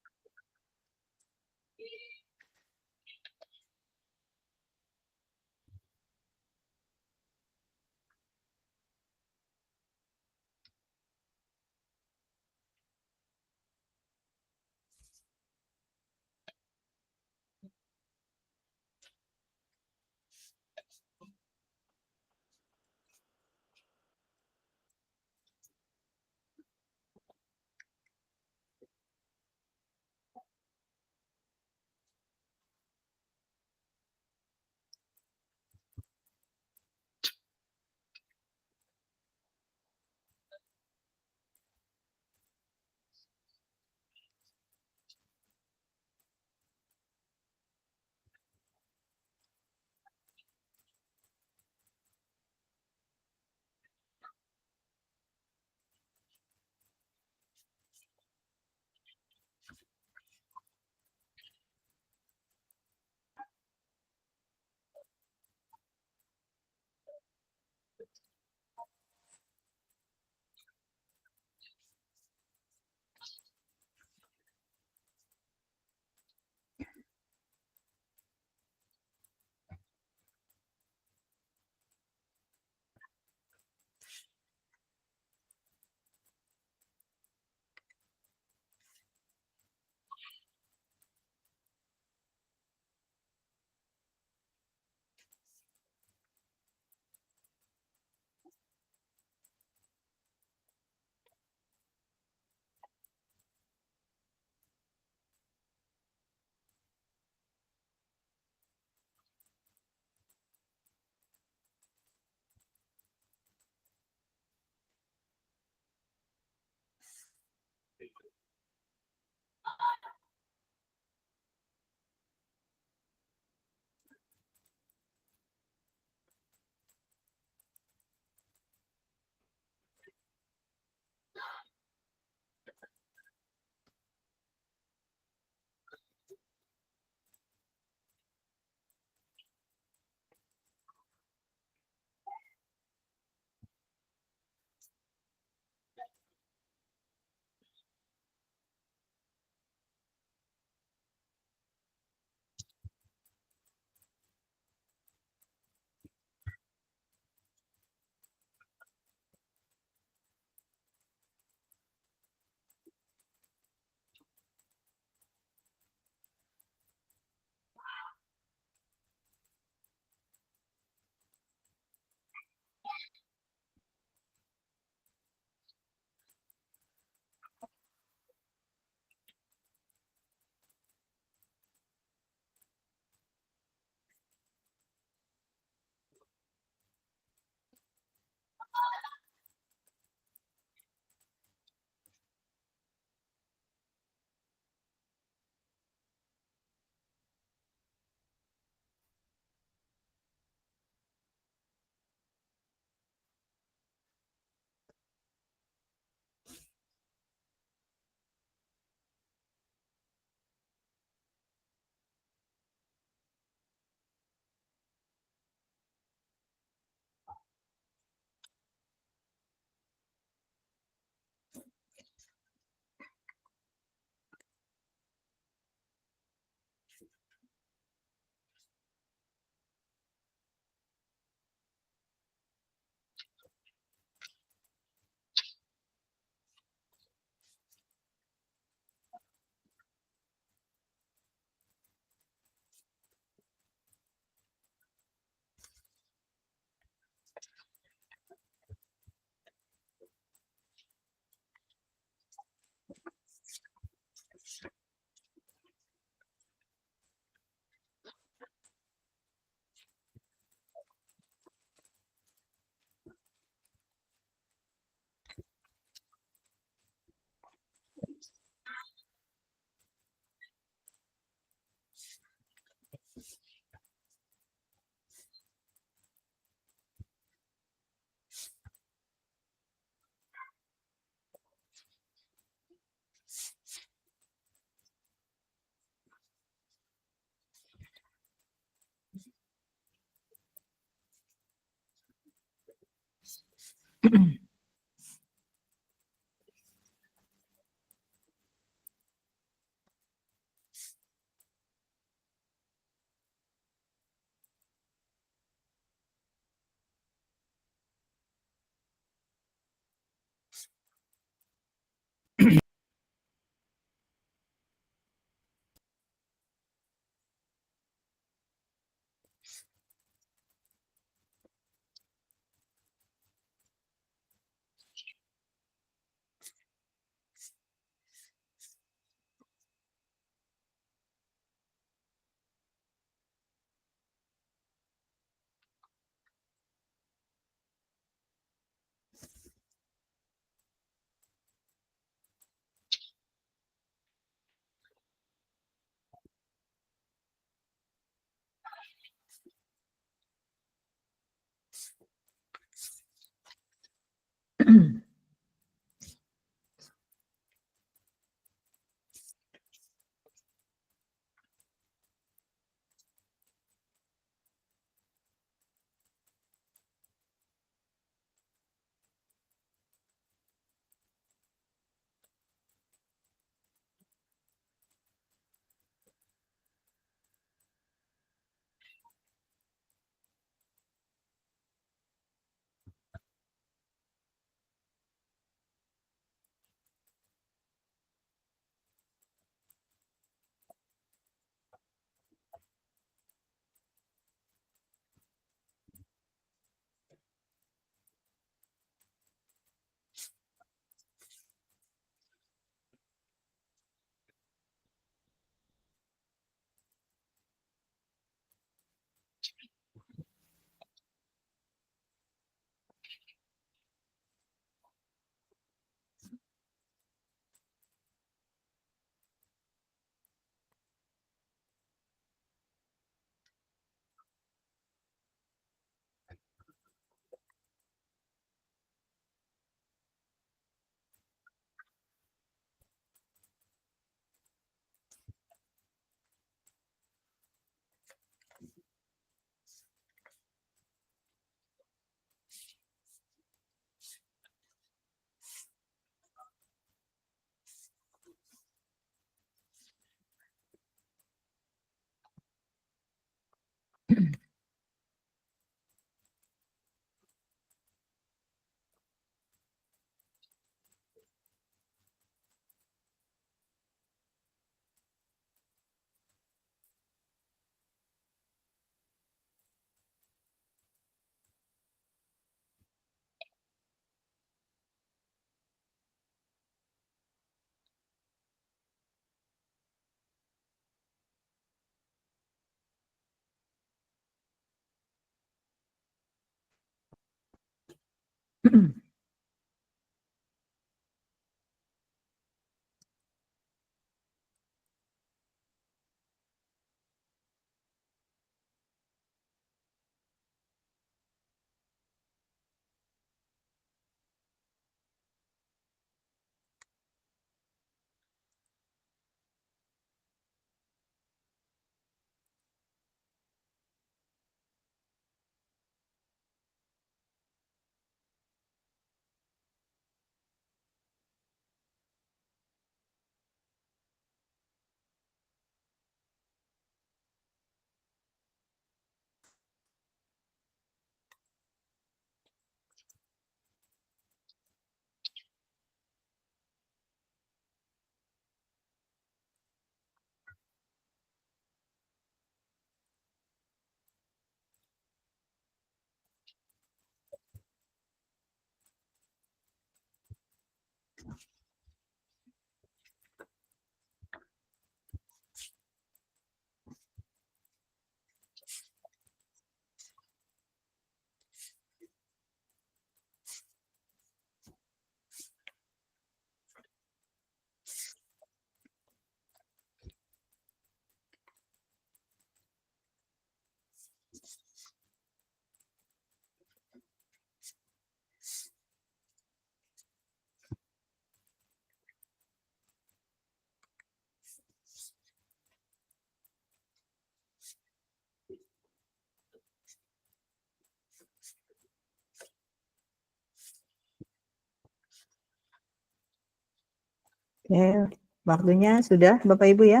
Oke, waktunya sudah Bapak Ibu ya?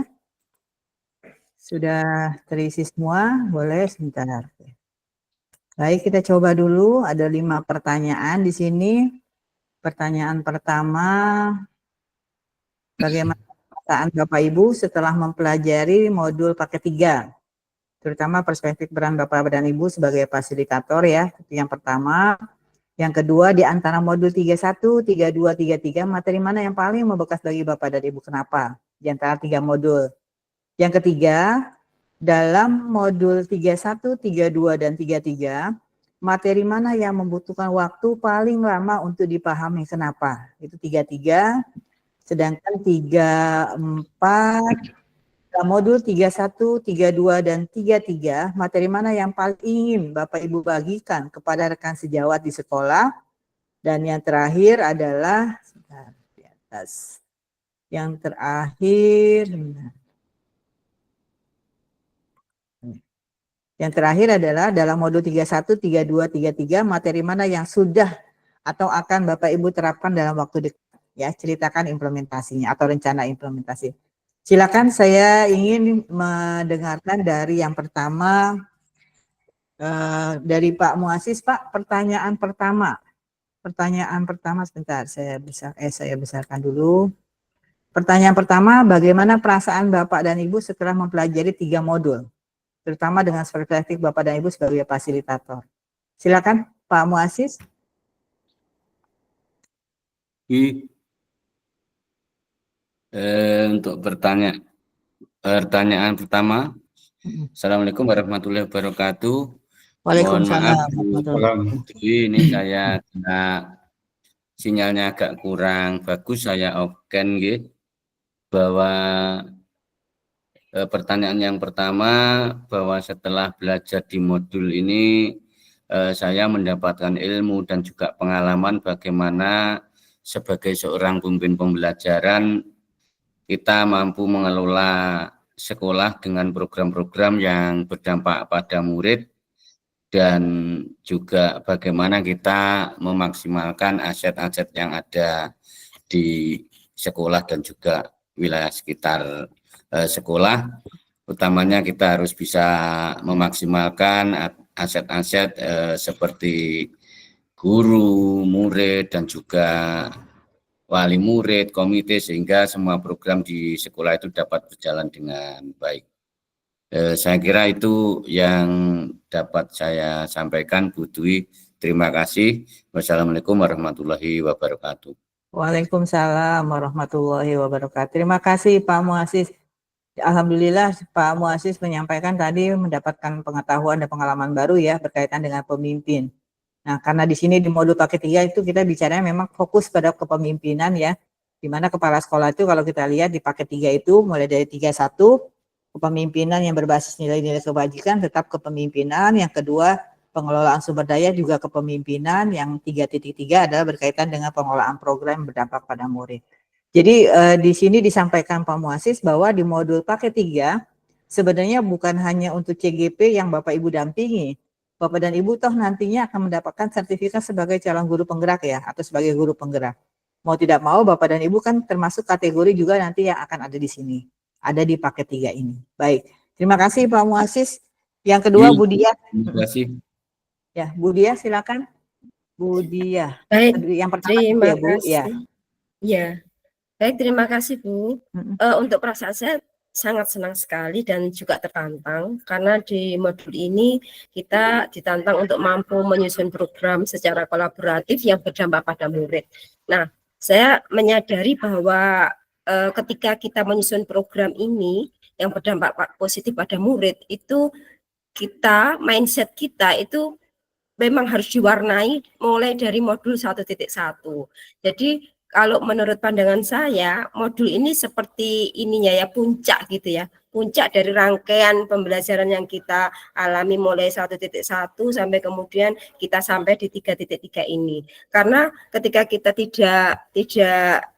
Sudah terisi semua, boleh sebentar. Baik, kita coba dulu. Ada 5 pertanyaan di sini. Pertanyaan pertama, bagaimana perasaan Bapak Ibu setelah mempelajari modul paket 3? Terutama perspektif peran Bapak dan Ibu sebagai fasilitator ya. Itu yang pertama. Yang kedua, di antara modul 31, 32, 33, materi mana yang paling membekas bagi Bapak dan Ibu? Kenapa? Di antara 3 modul. Yang ketiga, dalam modul 31, 32, dan 33, materi mana yang membutuhkan waktu paling lama untuk dipahami? Kenapa? Itu 33, sedangkan 34, modul 31, 32, dan 33, materi mana yang paling ingin Bapak Ibu bagikan kepada rekan sejawat di sekolah? Dan yang terakhir adalah, di atas, yang terakhir, yang terakhir adalah dalam modul 31, 32, 33, materi mana yang sudah atau akan Bapak Ibu terapkan dalam waktu dekat? Ya, ceritakan implementasinya atau rencana implementasi. Silakan, saya ingin mendengarkan dari yang pertama, dari Pak Muasis. Pak, pertanyaan pertama. Pertanyaan pertama sebentar, saya besarkan dulu. Pertanyaan pertama, bagaimana perasaan Bapak dan Ibu setelah mempelajari 3 modul? Terutama dengan perspektif Bapak dan Ibu sebagai fasilitator. Silakan Pak Muasis. Untuk pertanyaan pertama, Assalamualaikum warahmatullahi wabarakatuh. Mohon maaf Bu Dwi, ini saya sinyalnya agak kurang bagus, saya open gitu, bahwa pertanyaan yang pertama, bahwa setelah belajar di modul ini saya mendapatkan ilmu dan juga pengalaman bagaimana sebagai seorang pemimpin pembelajaran kita mampu mengelola sekolah dengan program-program yang berdampak pada murid, dan juga bagaimana kita memaksimalkan aset-aset yang ada di sekolah dan juga wilayah sekitar sekolah. Utamanya kita harus bisa memaksimalkan aset-aset seperti guru, murid, dan juga wali murid, komite, sehingga semua program di sekolah itu dapat berjalan dengan baik. Saya kira itu yang dapat saya sampaikan, Bu Dwi. Terima kasih. Wassalamualaikum warahmatullahi wabarakatuh. Waalaikumsalam warahmatullahi wabarakatuh. Terima kasih Pak Muasis. Alhamdulillah Pak Muasis menyampaikan tadi mendapatkan pengetahuan dan pengalaman baru ya berkaitan dengan pemimpin. Nah, karena di sini di modul paket 3 itu kita bicaranya memang fokus pada kepemimpinan ya, di mana kepala sekolah itu kalau kita lihat di paket 3 itu mulai dari 31 kepemimpinan yang berbasis nilai-nilai kebajikan tetap kepemimpinan, yang kedua pengelolaan sumber daya juga kepemimpinan, yang 3.3 adalah berkaitan dengan pengelolaan program berdampak pada murid. Jadi di sini disampaikan Pak Muasis bahwa di modul paket 3 sebenarnya bukan hanya untuk CGP yang Bapak Ibu dampingi. Bapak dan Ibu toh nantinya akan mendapatkan sertifikat sebagai calon guru penggerak ya, atau sebagai guru penggerak. Mau tidak mau Bapak dan Ibu kan termasuk kategori juga nanti yang akan ada di sini. Ada di paket 3 ini. Baik, terima kasih Pak Muasis. Yang kedua Bu Diah. Terima kasih. Ya, Bu Diah silakan. Bu Diah. Baik, Yang pertama terima ya Bu. kasih. Ya. Ya, baik, terima kasih Bu. Untuk perasaan saya sangat senang sekali dan juga tertantang karena di modul ini kita ditantang untuk mampu menyusun program secara kolaboratif yang berdampak pada murid. Nah, saya menyadari bahwa ketika kita menyusun program ini yang berdampak positif pada murid, itu kita, mindset kita itu memang harus diwarnai mulai dari modul 1.1. Jadi kalau menurut pandangan saya, modul ini seperti ininya ya, puncak gitu ya. Puncak dari rangkaian pembelajaran yang kita alami mulai 1.1 sampai kemudian kita sampai di 3.3 ini. Karena ketika kita tidak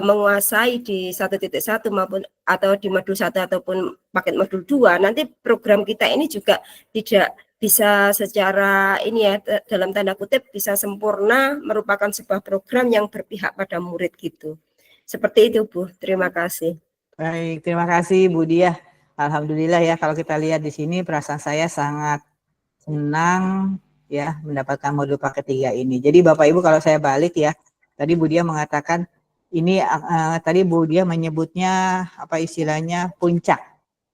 menguasai di 1.1 maupun atau di modul 1 ataupun paket modul 2, nanti program kita ini juga tidak bisa secara ini ya, dalam tanda kutip bisa sempurna merupakan sebuah program yang berpihak pada murid gitu. Seperti itu Bu, terima kasih. Baik, terima kasih Bu Diah. Alhamdulillah ya kalau kita lihat di sini perasaan saya sangat senang ya mendapatkan modul paket 3 ini. Jadi Bapak Ibu kalau saya balik ya, tadi Bu Diah mengatakan ini tadi Bu Diah menyebutnya apa istilahnya puncak.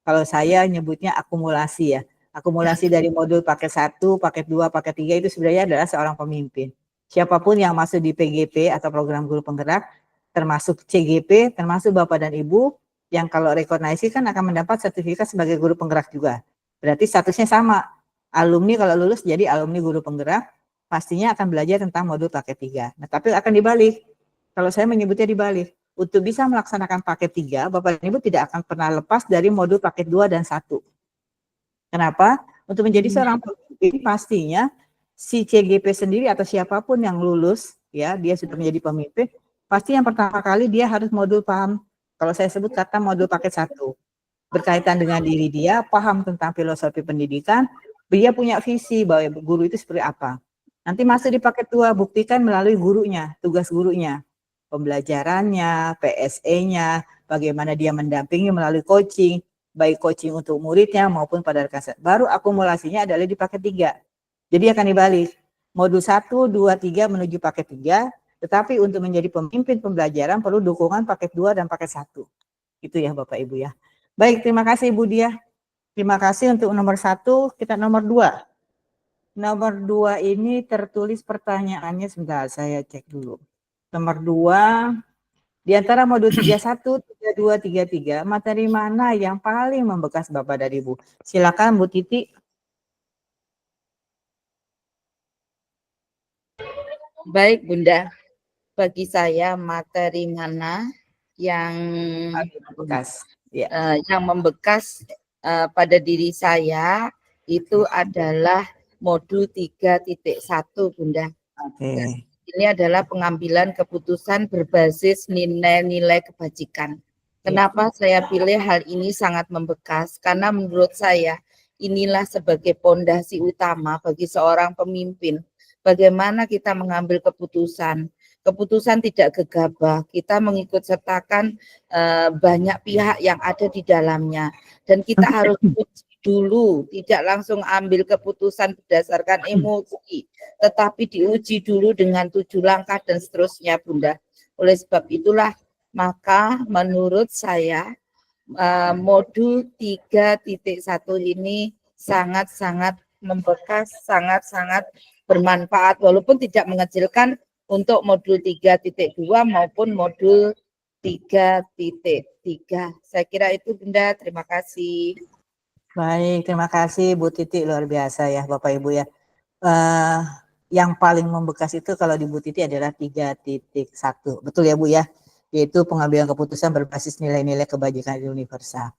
Kalau saya nyebutnya akumulasi ya. Akumulasi dari modul paket 1, paket 2, paket 3 itu sebenarnya adalah seorang pemimpin. Siapapun yang masuk di PGP atau program guru penggerak, termasuk CGP, termasuk Bapak dan Ibu, yang kalau rekognisi kan akan mendapat sertifikat sebagai guru penggerak juga. Berarti statusnya sama. Alumni kalau lulus jadi alumni guru penggerak, pastinya akan belajar tentang modul paket 3. Nah, tapi akan dibalik. Kalau saya menyebutnya dibalik. Untuk bisa melaksanakan paket 3, Bapak dan Ibu tidak akan pernah lepas dari modul paket 2 dan 1. Kenapa? Untuk menjadi seorang pemimpin pastinya si CGP sendiri atau siapapun yang lulus ya dia sudah menjadi pemimpin, pasti yang pertama kali dia harus modul paham. Kalau saya sebut kata modul paket 1 berkaitan dengan diri dia, paham tentang filosofi pendidikan, dia punya visi bahwa guru itu seperti apa. Nanti masuk di paket 2 buktikan melalui gurunya, tugas gurunya, pembelajarannya, PSE-nya, bagaimana dia mendampingi melalui coaching, baik coaching untuk muridnya maupun pada rekan. Baru akumulasinya adalah di paket 3. Jadi akan dibalik. Modul 1, 2, 3 menuju paket 3, tetapi untuk menjadi pemimpin pembelajaran perlu dukungan paket 2 dan paket 1. Itu ya Bapak Ibu ya. Baik, terima kasih Bu Diah. Terima kasih untuk nomor 1, kita nomor 2. Nomor 2 ini tertulis pertanyaannya, sebentar saya cek dulu. Nomor 2, di antara modul 31, 32, 33, materi mana yang paling membekas Bapak dan Ibu? Silakan Bu Titi. Baik Bunda, bagi saya materi mana yang Membekas? Ya. Yang membekas pada diri saya itu adalah modul 3.1 Bunda. Oke. Ini adalah pengambilan keputusan berbasis nilai-nilai kebajikan. Kenapa saya pilih hal ini sangat membekas? Karena menurut saya inilah sebagai pondasi utama bagi seorang pemimpin. Bagaimana kita mengambil keputusan. Keputusan tidak gegabah, kita mengikut sertakan banyak pihak yang ada di dalamnya. Dan kita harus dulu, tidak langsung ambil keputusan berdasarkan emosi, tetapi diuji dulu dengan 7 langkah dan seterusnya Bunda. Oleh sebab itulah, maka menurut saya modul 3.1 ini sangat-sangat membekas, sangat-sangat bermanfaat, walaupun tidak mengecilkan untuk modul 3.2 maupun modul 3.3. Saya kira itu Bunda, terima kasih. Baik, terima kasih Bu Titi, luar biasa ya Bapak Ibu ya. yang paling membekas itu kalau di Bu Titi adalah 3.1. Betul ya Bu ya? Yaitu pengambilan keputusan berbasis nilai-nilai kebajikan universal.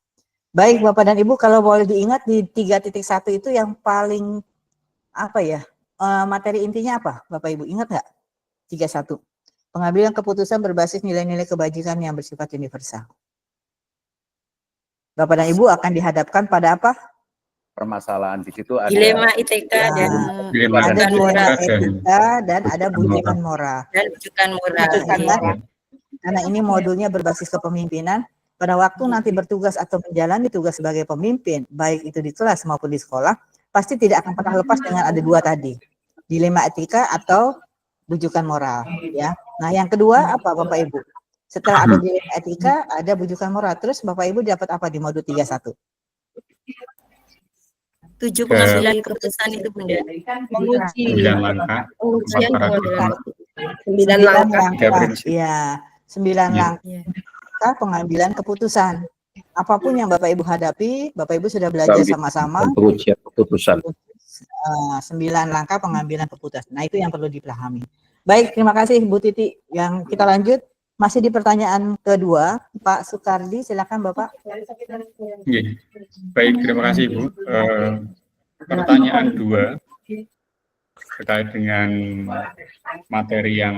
Baik Bapak dan Ibu, kalau boleh diingat di 3.1 itu yang paling apa ya? Materi intinya apa? Bapak Ibu ingat nggak? 3.1. Pengambilan keputusan berbasis nilai-nilai kebajikan yang bersifat universal. Bapak dan Ibu akan dihadapkan pada apa? Permasalahan di situ ada Dilema ITK dan ada Dilema dilema etika etika dan ada bujukan moral. rujukan moral. Bujukan kan? Karena ini modulnya berbasis kepemimpinan. Pada waktu nanti bertugas atau menjalani tugas sebagai pemimpin, baik itu di kelas maupun di sekolah, pasti tidak akan pernah lepas dengan ada dua tadi, dilema etika atau bujukan moral. Ya. Nah, yang kedua apa Bapak Ibu? Setelah ada dilema etika, ada bujukan moral. Terus Bapak Ibu dapat apa di modul 31? 7 pengambilan keputusan itu Bunda. Menguji 9 langkah, Pengujian 4 paragraf. pengambilan 9 langkah. Ya, 9 langkah pengambilan keputusan. Apapun yang Bapak Ibu hadapi, Bapak Ibu sudah belajar sama-sama. Pengujian keputusan. 9 langkah pengambilan keputusan. Nah, itu yang perlu dipahami. Baik, terima kasih Bu Titi. Yang kita lanjut masih di pertanyaan kedua, Pak Sukardi, silakan Bapak. Iya. Baik, terima kasih Bu. Pertanyaan 2 terkait dengan materi yang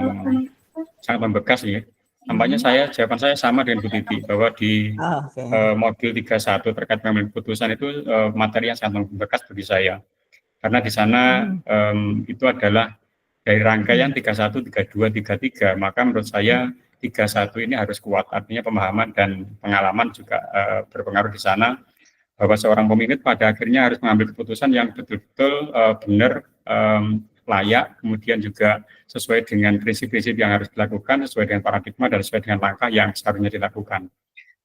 sangat membekas ya. Nampaknya jawaban saya sama dengan Bu Titi, bahwa di modul 31 terkait pengambilan keputusan itu materi yang sangat membekas bagi saya. Karena di sana itu adalah dari rangkaian 31, 32, 33, maka menurut saya 31 ini harus kuat, artinya pemahaman dan pengalaman juga berpengaruh di sana, bahwa seorang pemimpin pada akhirnya harus mengambil keputusan yang betul-betul benar, layak, kemudian juga sesuai dengan prinsip-prinsip yang harus dilakukan, sesuai dengan paradigma dan sesuai dengan langkah yang seharusnya dilakukan.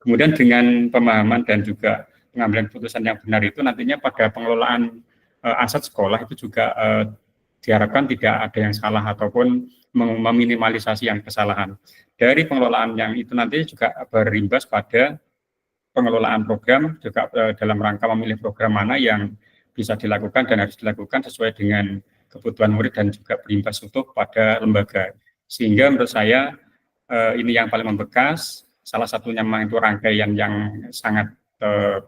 Kemudian dengan pemahaman dan juga pengambilan keputusan yang benar itu nantinya pada pengelolaan aset sekolah itu juga diharapkan tidak ada yang salah ataupun meminimalisasi yang kesalahan. Dari pengelolaan yang itu nanti juga berimbas pada pengelolaan program, juga dalam rangka memilih program mana yang bisa dilakukan dan harus dilakukan sesuai dengan kebutuhan murid dan juga berimbas utuh pada lembaga. Sehingga menurut saya ini yang paling membekas, salah satunya memang itu rangkaian yang sangat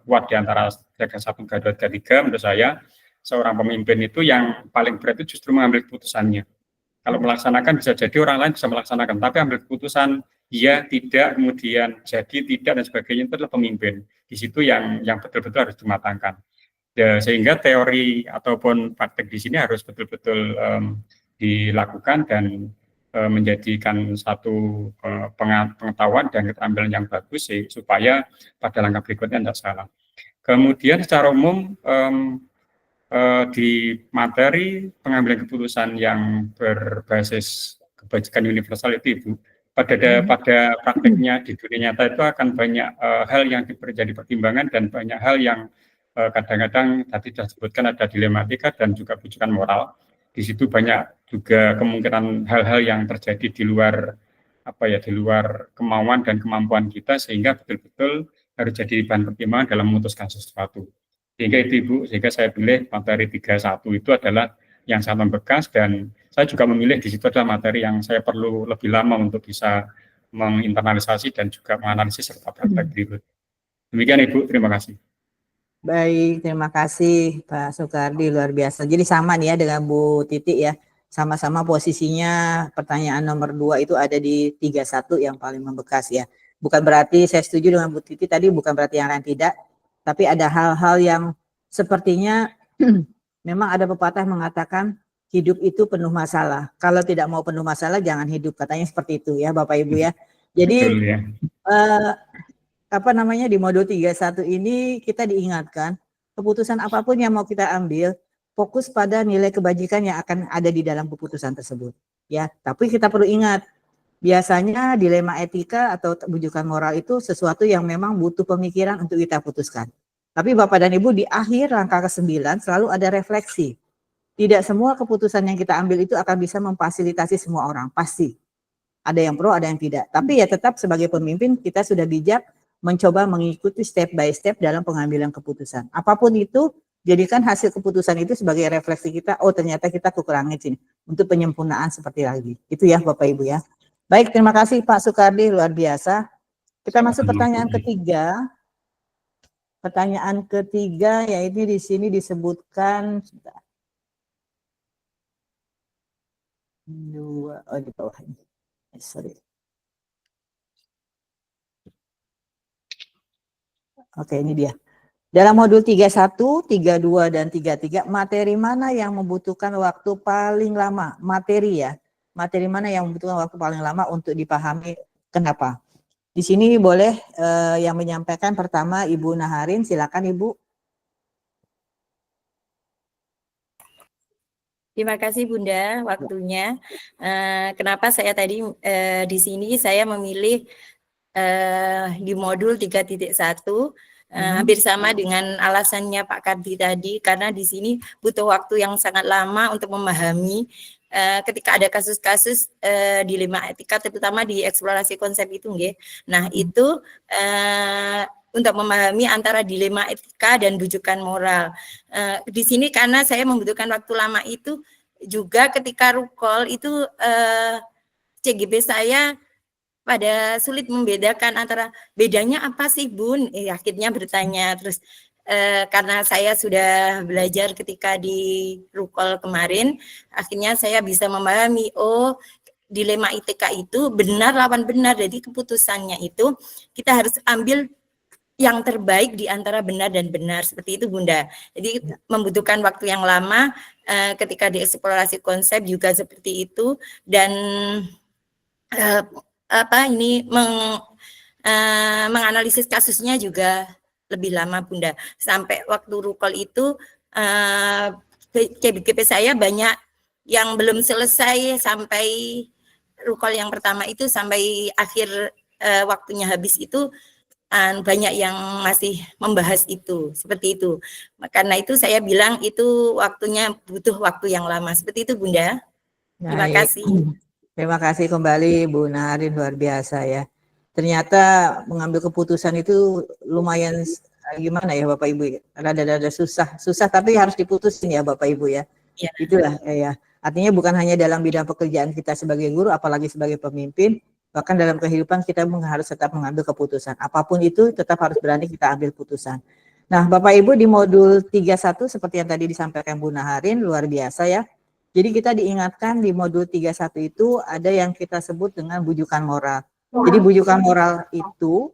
kuat di antara 31, 32, 33, menurut saya seorang pemimpin itu yang paling berat itu justru mengambil keputusannya. Kalau melaksanakan bisa jadi orang lain bisa melaksanakan, tapi ambil keputusan ya tidak, kemudian jadi tidak dan sebagainya, itu adalah pemimpin. Di situ yang betul-betul harus dimatangkan. Ya, sehingga teori ataupun praktek di sini harus betul-betul dilakukan dan menjadikan satu pengetahuan dan keterampilan yang bagus supaya pada langkah berikutnya tidak salah. Kemudian secara umum di materi pengambilan keputusan yang berbasis kebajikan universal itu Ibu, pada prakteknya di dunia nyata itu akan banyak hal yang menjadi pertimbangan dan banyak hal yang kadang-kadang tadi sudah disebutkan ada dilematika dan juga bujukan moral. Di situ banyak juga kemungkinan hal-hal yang terjadi di luar di luar kemauan dan kemampuan kita, sehingga betul-betul harus jadi bahan pertimbangan dalam memutuskan sesuatu. Sehingga itu Ibu, sehingga saya pilih materi 31 itu adalah yang sangat membekas, dan saya juga memilih di situ adalah materi yang saya perlu lebih lama untuk bisa menginternalisasi dan juga menganalisis serta praktek berikut. Demikian Ibu, terima kasih. Baik, terima kasih Pak Sukardi, luar biasa. Jadi sama nih ya dengan Bu Titi ya, sama-sama posisinya pertanyaan nomor 2 itu ada di 31 yang paling membekas ya. Bukan berarti saya setuju dengan Bu Titi tadi, bukan berarti yang lain tidak, tapi ada hal-hal yang sepertinya memang ada pepatah mengatakan hidup itu penuh masalah. Kalau tidak mau penuh masalah jangan hidup, katanya seperti itu ya Bapak Ibu ya. Jadi betul, ya. Di modul 31 ini kita diingatkan keputusan apapun yang mau kita ambil fokus pada nilai kebajikan yang akan ada di dalam keputusan tersebut ya. Tapi kita perlu ingat, biasanya dilema etika atau bujukan moral itu sesuatu yang memang butuh pemikiran untuk kita putuskan. Tapi Bapak dan Ibu di akhir langkah ke-9 selalu ada refleksi. Tidak semua keputusan yang kita ambil itu akan bisa memfasilitasi semua orang, pasti. Ada yang pro, ada yang tidak. Tapi ya tetap sebagai pemimpin kita sudah bijak mencoba mengikuti step by step dalam pengambilan keputusan. Apapun itu jadikan hasil keputusan itu sebagai refleksi kita, oh ternyata kita kekurangan sini, untuk penyempurnaan seperti lagi. Itu ya Bapak Ibu ya. Baik, terima kasih Pak Soekardi, luar biasa. Kita masuk pertanyaan ketiga. Pertanyaan ketiga, yaitu di sini disebutkan, di bawah ini. Sorry. Oke, ini dia. Dalam modul 31, 32, dan 33, materi mana yang membutuhkan waktu paling lama? Materi ya. Materi mana yang membutuhkan waktu paling lama untuk dipahami kenapa? Di sini boleh yang menyampaikan pertama Ibu Naharin, silakan Ibu. Terima kasih Bunda waktunya. Kenapa saya tadi di sini saya memilih di modul 3.1 hampir sama dengan alasannya Pak Kardi tadi, karena di sini butuh waktu yang sangat lama untuk memahami ketika ada kasus-kasus dilema etika, terutama di eksplorasi konsep itu, nggih. Nah, itu untuk memahami antara dilema etika dan bujukan moral. Di sini karena saya membutuhkan waktu lama itu juga ketika rukol itu CGB saya pada sulit membedakan antara bedanya apa sih Bun? Akhirnya bertanya terus karena saya sudah belajar ketika di rukol kemarin, akhirnya saya bisa memahami, oh dilema etika itu benar lawan benar, jadi keputusannya itu kita harus ambil yang terbaik di antara benar dan benar, seperti itu Bunda. Jadi membutuhkan waktu yang lama ketika dieksplorasi konsep juga seperti itu, dan menganalisis kasusnya juga lebih lama Bunda. Sampai waktu rukol itu CBGP saya banyak yang belum selesai sampai rukol yang pertama itu sampai akhir waktunya habis itu. Banyak yang masih membahas itu, seperti itu. Karena itu saya bilang itu waktunya butuh waktu yang lama, seperti itu Bunda. Terima kasih. Terima kasih kembali Bu Naharin, luar biasa ya. Ternyata mengambil keputusan itu lumayan gimana ya Bapak Ibu, rada-rada susah tapi harus diputusin ya Bapak Ibu ya. Ya. Itulah ya. Artinya bukan hanya dalam bidang pekerjaan kita sebagai guru, apalagi sebagai pemimpin, bahkan dalam kehidupan kita harus tetap mengambil keputusan. Apapun itu tetap harus berani kita ambil putusan. Nah, Bapak Ibu di modul 31 seperti yang tadi disampaikan Bu Naharin, luar biasa ya. Jadi kita diingatkan di modul 31 itu ada yang kita sebut dengan bujukan moral. Jadi bujukan moral itu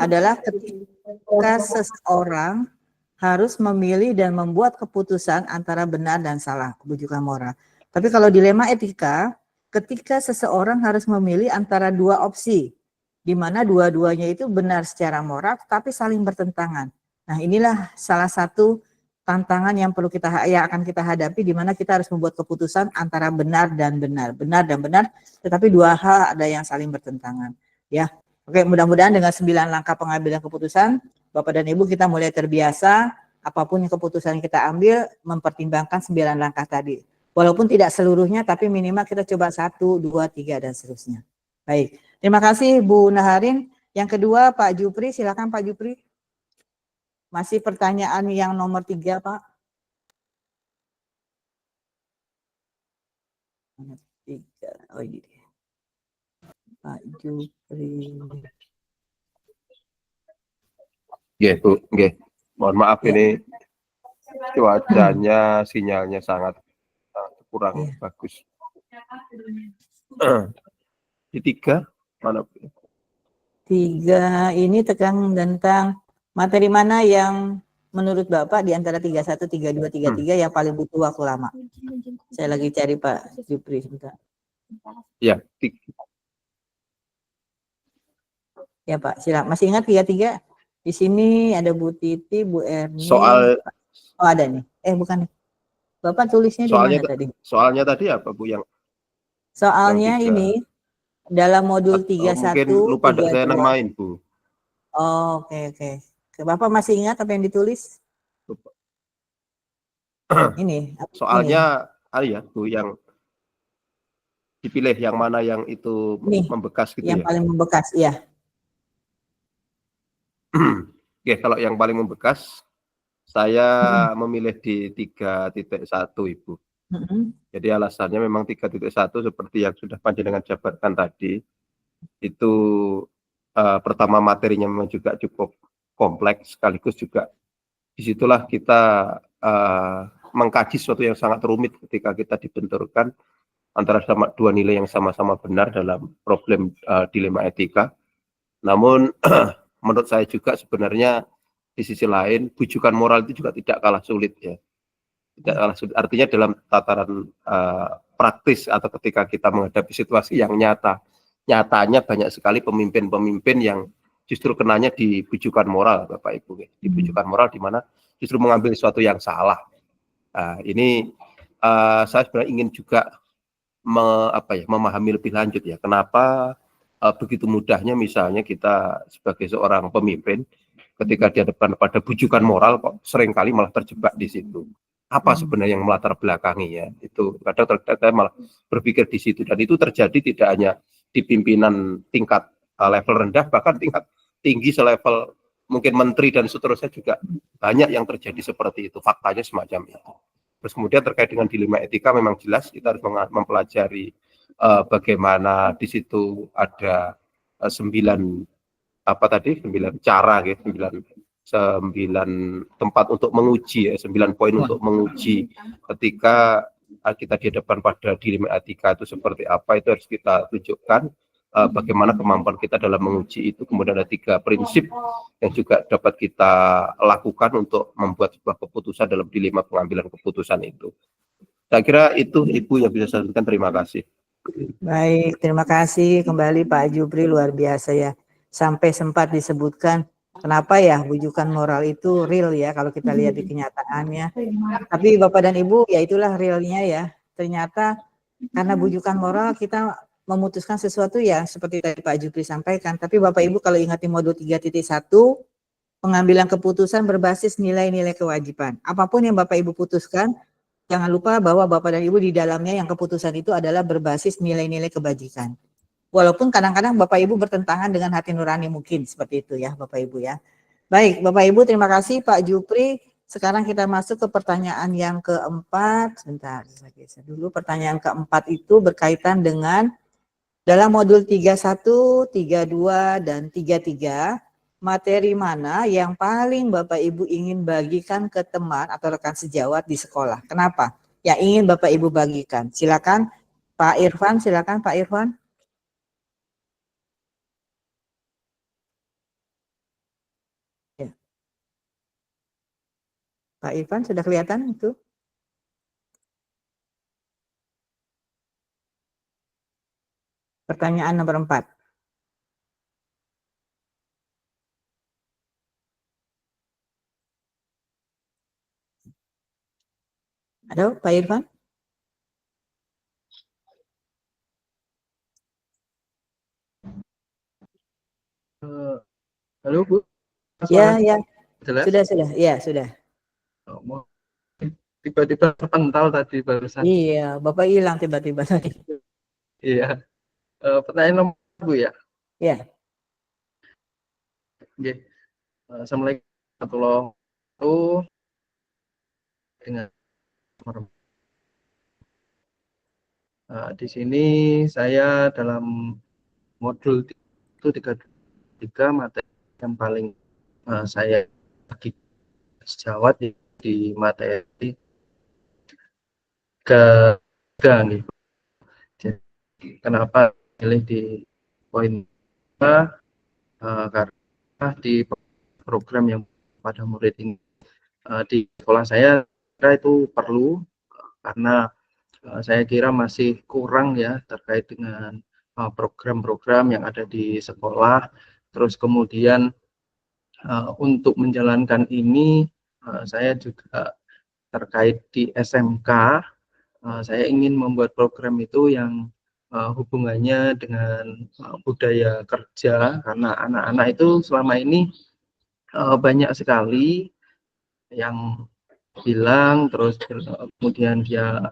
adalah ketika seseorang harus memilih dan membuat keputusan antara benar dan salah, bujukan moral. Tapi kalau dilema etika, ketika seseorang harus memilih antara dua opsi, di mana dua-duanya itu benar secara moral, tapi saling bertentangan. Nah, inilah salah satu tantangan yang perlu akan kita hadapi, di mana kita harus membuat keputusan antara benar dan benar, tetapi dua hal ada yang saling bertentangan. Ya, oke. Mudah-mudahan dengan 9 langkah pengambilan keputusan, Bapak dan Ibu kita mulai terbiasa. Apapun yang keputusan kita ambil, mempertimbangkan 9 langkah tadi. Walaupun tidak seluruhnya, tapi minimal kita coba 1, 2, 3, dan seterusnya. Baik, terima kasih Bu Naharin. Yang kedua Pak Jupri, silakan Pak Jupri. Masih pertanyaan yang nomor 3 Pak. Nomor 3, oh ini dia. Pak Jupri. Oke Bu, oke. Mohon maaf ini cuacanya, sinyalnya sangat kurang bagus. Di 3 mana? 3 ini tentang materi mana yang menurut Bapak di antara 31, 32, 33 yang paling butuh waktu lama? Saya lagi cari Pak Jupri sebentar. Ya, ya Pak, silakan. Masih ingat 33? Di sini ada Bu Titi, Bu Erni. Soal ada nih. Bukan. Bapak tulisnya di mana tadi? Soalnya tadi apa Bu yang? Soalnya ini dalam modul 31. Mungkin lupa saya namain Bu. Oh, oke. Bapak masih ingat apa yang ditulis? Lupa. Ini. Soalnya ya Bu yang dipilih yang mana yang itu membekas gitu yang ya? Paling membekas, ya. Oke, kalau yang paling membekas Saya memilih di 3.1 Ibu. Jadi alasannya memang 3.1 seperti yang sudah panjenengan jabarkan tadi, itu pertama materinya memang juga cukup kompleks, sekaligus juga disitulah kita mengkaji sesuatu yang sangat rumit ketika kita dibenturkan antara dua nilai yang sama-sama benar dalam problem dilema etika. Namun menurut saya juga sebenarnya di sisi lain bujukan moral itu juga tidak kalah sulit ya. Tidak kalah sulit. Artinya dalam tataran praktis atau ketika kita menghadapi situasi yang nyatanya banyak sekali pemimpin-pemimpin yang justru kenanya di bujukan moral, Bapak Ibu. Di bujukan moral di mana justru mengambil sesuatu yang salah. Ini saya sebenarnya ingin juga memahami lebih lanjut ya. Kenapa begitu mudahnya misalnya kita sebagai seorang pemimpin ketika dihadapkan pada bujukan moral kok seringkali malah terjebak di situ. Apa sebenarnya yang melatar belakangi ya? Itu kadang malah berpikir di situ, dan itu terjadi tidak hanya di pimpinan tingkat level rendah, bahkan tingkat tinggi selevel mungkin menteri dan seterusnya juga banyak yang terjadi seperti itu. Faktanya semacam itu. Terus kemudian terkait dengan dilema etika memang jelas kita harus mempelajari bagaimana di situ ada 9 cara gitu, 9 tempat untuk menguji, 9 poin untuk menguji ketika kita dihadapkan pada dilema etika itu seperti apa, itu harus kita tunjukkan bagaimana kemampuan kita dalam menguji itu. Kemudian ada 3 prinsip yang juga dapat kita lakukan untuk membuat sebuah keputusan dalam dilema pengambilan keputusan itu. Saya kira itu Ibu yang bisa saya sampaikan. Terima kasih. Baik, terima kasih kembali Pak Jupri, luar biasa ya. Sampai sempat disebutkan kenapa ya bujukan moral itu real ya kalau kita lihat di kenyataannya. Tapi Bapak dan Ibu, ya itulah realnya ya. Ternyata karena bujukan moral kita memutuskan sesuatu ya seperti tadi Pak Jupri sampaikan. Tapi Bapak Ibu kalau ingat di modul 3.1, pengambilan keputusan berbasis nilai-nilai kewajiban. Apapun yang Bapak Ibu putuskan, jangan lupa bahwa Bapak dan Ibu di dalamnya yang keputusan itu adalah berbasis nilai-nilai kebajikan. Walaupun kadang-kadang Bapak Ibu bertentangan dengan hati nurani mungkin seperti itu ya Bapak Ibu ya. Baik Bapak Ibu, terima kasih Pak Jupri. Sekarang kita masuk ke pertanyaan yang keempat. Sebentar, saya geser dulu. Pertanyaan keempat itu berkaitan dengan dalam modul 31, 32, dan 33, materi mana yang paling Bapak Ibu ingin bagikan ke teman atau rekan sejawat di sekolah? Kenapa? Yang ingin Bapak Ibu bagikan. Silakan Pak Irfan, silakan Pak Irfan. Ya. Pak Irfan sudah kelihatan itu? Pertanyaan nomor 4. Halo, Pak Irfan? Halo Bu. Ya, ya. Jelas? Sudah. Ya, sudah. Tiba-tiba terpental tadi barusan. Iya, Bapak hilang tiba-tiba tadi. Iya. Pertanyaan nomor Bu ya. Ya. Oke. Assalamualaikum warahmatullahi wabarakatuh. Dengan di sini saya dalam modul itu 3 materi yang paling saya bagi sejawat di materi ketiga nih. Jadi, kenapa pilih di poin karena di program yang pada murid ini di sekolah saya kira itu perlu, karena saya kira masih kurang ya terkait dengan program-program yang ada di sekolah. Terus kemudian untuk menjalankan ini saya juga terkait di SMK, saya ingin membuat program itu yang hubungannya dengan budaya kerja, karena anak-anak itu selama ini banyak sekali yang bilang, terus kemudian dia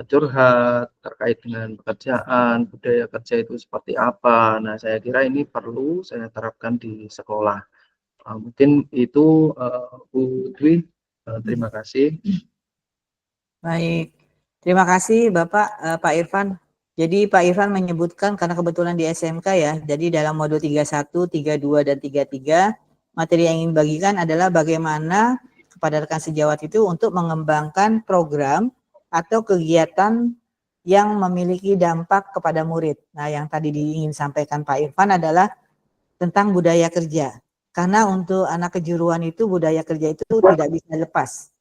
curhat terkait dengan pekerjaan, budaya kerja itu seperti apa. Nah, saya kira ini perlu saya terapkan di sekolah. Mungkin itu Bu Dwi Terima kasih. Baik, terima kasih Bapak Pak Irfan. Jadi Pak Irfan menyebutkan karena kebetulan di SMK ya, jadi dalam modul 31, 32, dan 33, materi yang ingin bagikan adalah bagaimana kepada rekan sejawat itu untuk mengembangkan program atau kegiatan yang memiliki dampak kepada murid. Nah, yang tadi ingin sampaikan Pak Irfan adalah tentang budaya kerja. Karena untuk anak kejuruan itu budaya kerja itu tidak bisa lepas.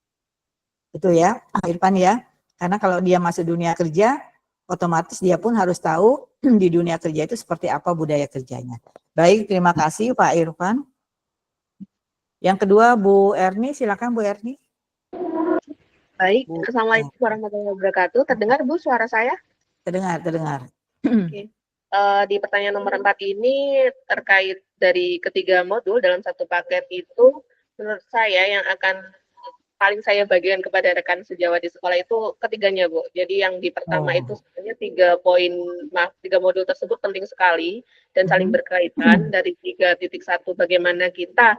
Itu ya, Pak Irfan ya. Karena kalau dia masuk dunia kerja, otomatis dia pun harus tahu di dunia kerja itu seperti apa budaya kerjanya. Baik, terima kasih Pak Irfan. Yang kedua, Bu Erni, silakan Bu Erni. Baik, Assalamualaikum warahmatullahi wabarakatuh. Terdengar Bu suara saya? Terdengar, terdengar. Oke. Di pertanyaan nomor 4 ini terkait dari ketiga modul dalam satu paket itu, menurut saya yang akan paling saya bagikan kepada rekan sejawat di sekolah itu ketiganya, Bu. Jadi yang di pertama itu sebenarnya 3 modul tersebut penting sekali dan saling berkaitan. Dari 3.1 bagaimana kita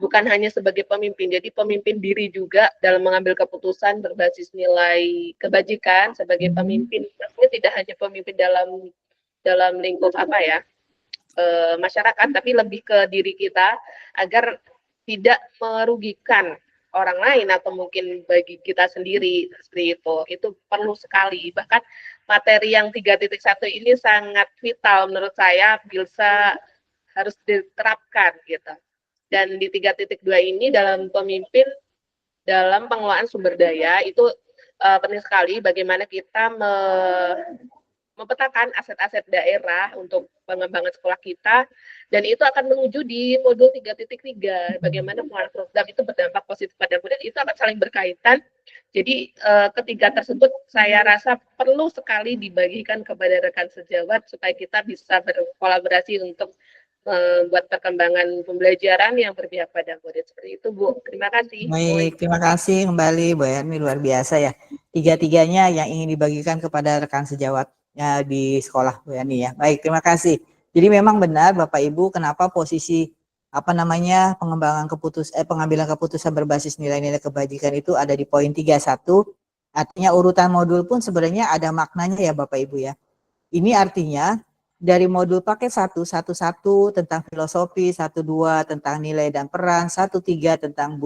bukan hanya sebagai pemimpin, jadi pemimpin diri juga dalam mengambil keputusan berbasis nilai kebajikan sebagai pemimpin. Maksudnya tidak hanya pemimpin dalam lingkup masyarakat, tapi lebih ke diri kita agar tidak merugikan orang lain atau mungkin bagi kita sendiri, seperti itu perlu sekali. Bahkan materi yang 3.1 ini sangat vital menurut saya, bisa harus diterapkan gitu. Dan di 3.2 ini dalam pemimpin dalam pengelolaan sumber daya itu penting sekali bagaimana kita memetakan aset-aset daerah untuk pengembangan sekolah kita, dan itu akan menuju di modul 3.3 bagaimana pengelolaan program itu berdampak positif pada murid, itu akan saling berkaitan. Jadi ketiga tersebut saya rasa perlu sekali dibagikan kepada rekan sejawat supaya kita bisa berkolaborasi untuk buat perkembangan pembelajaran yang berpihak pada murid. Seperti itu Bu, terima kasih. Baik, terima kasih kembali Bu Erni, luar biasa ya. Tiga-tiganya yang ingin dibagikan kepada rekan sejawatnya di sekolah Bu Erni ya. Baik, terima kasih. Jadi memang benar Bapak Ibu, kenapa posisi pengembangan pengambilan keputusan berbasis nilai-nilai kebajikan itu ada di poin 31. Artinya urutan modul pun sebenarnya ada maknanya ya Bapak Ibu ya. Ini artinya dari modul paket 1 tentang filosofi, 1-2 tentang nilai dan peran, 1-3 tentang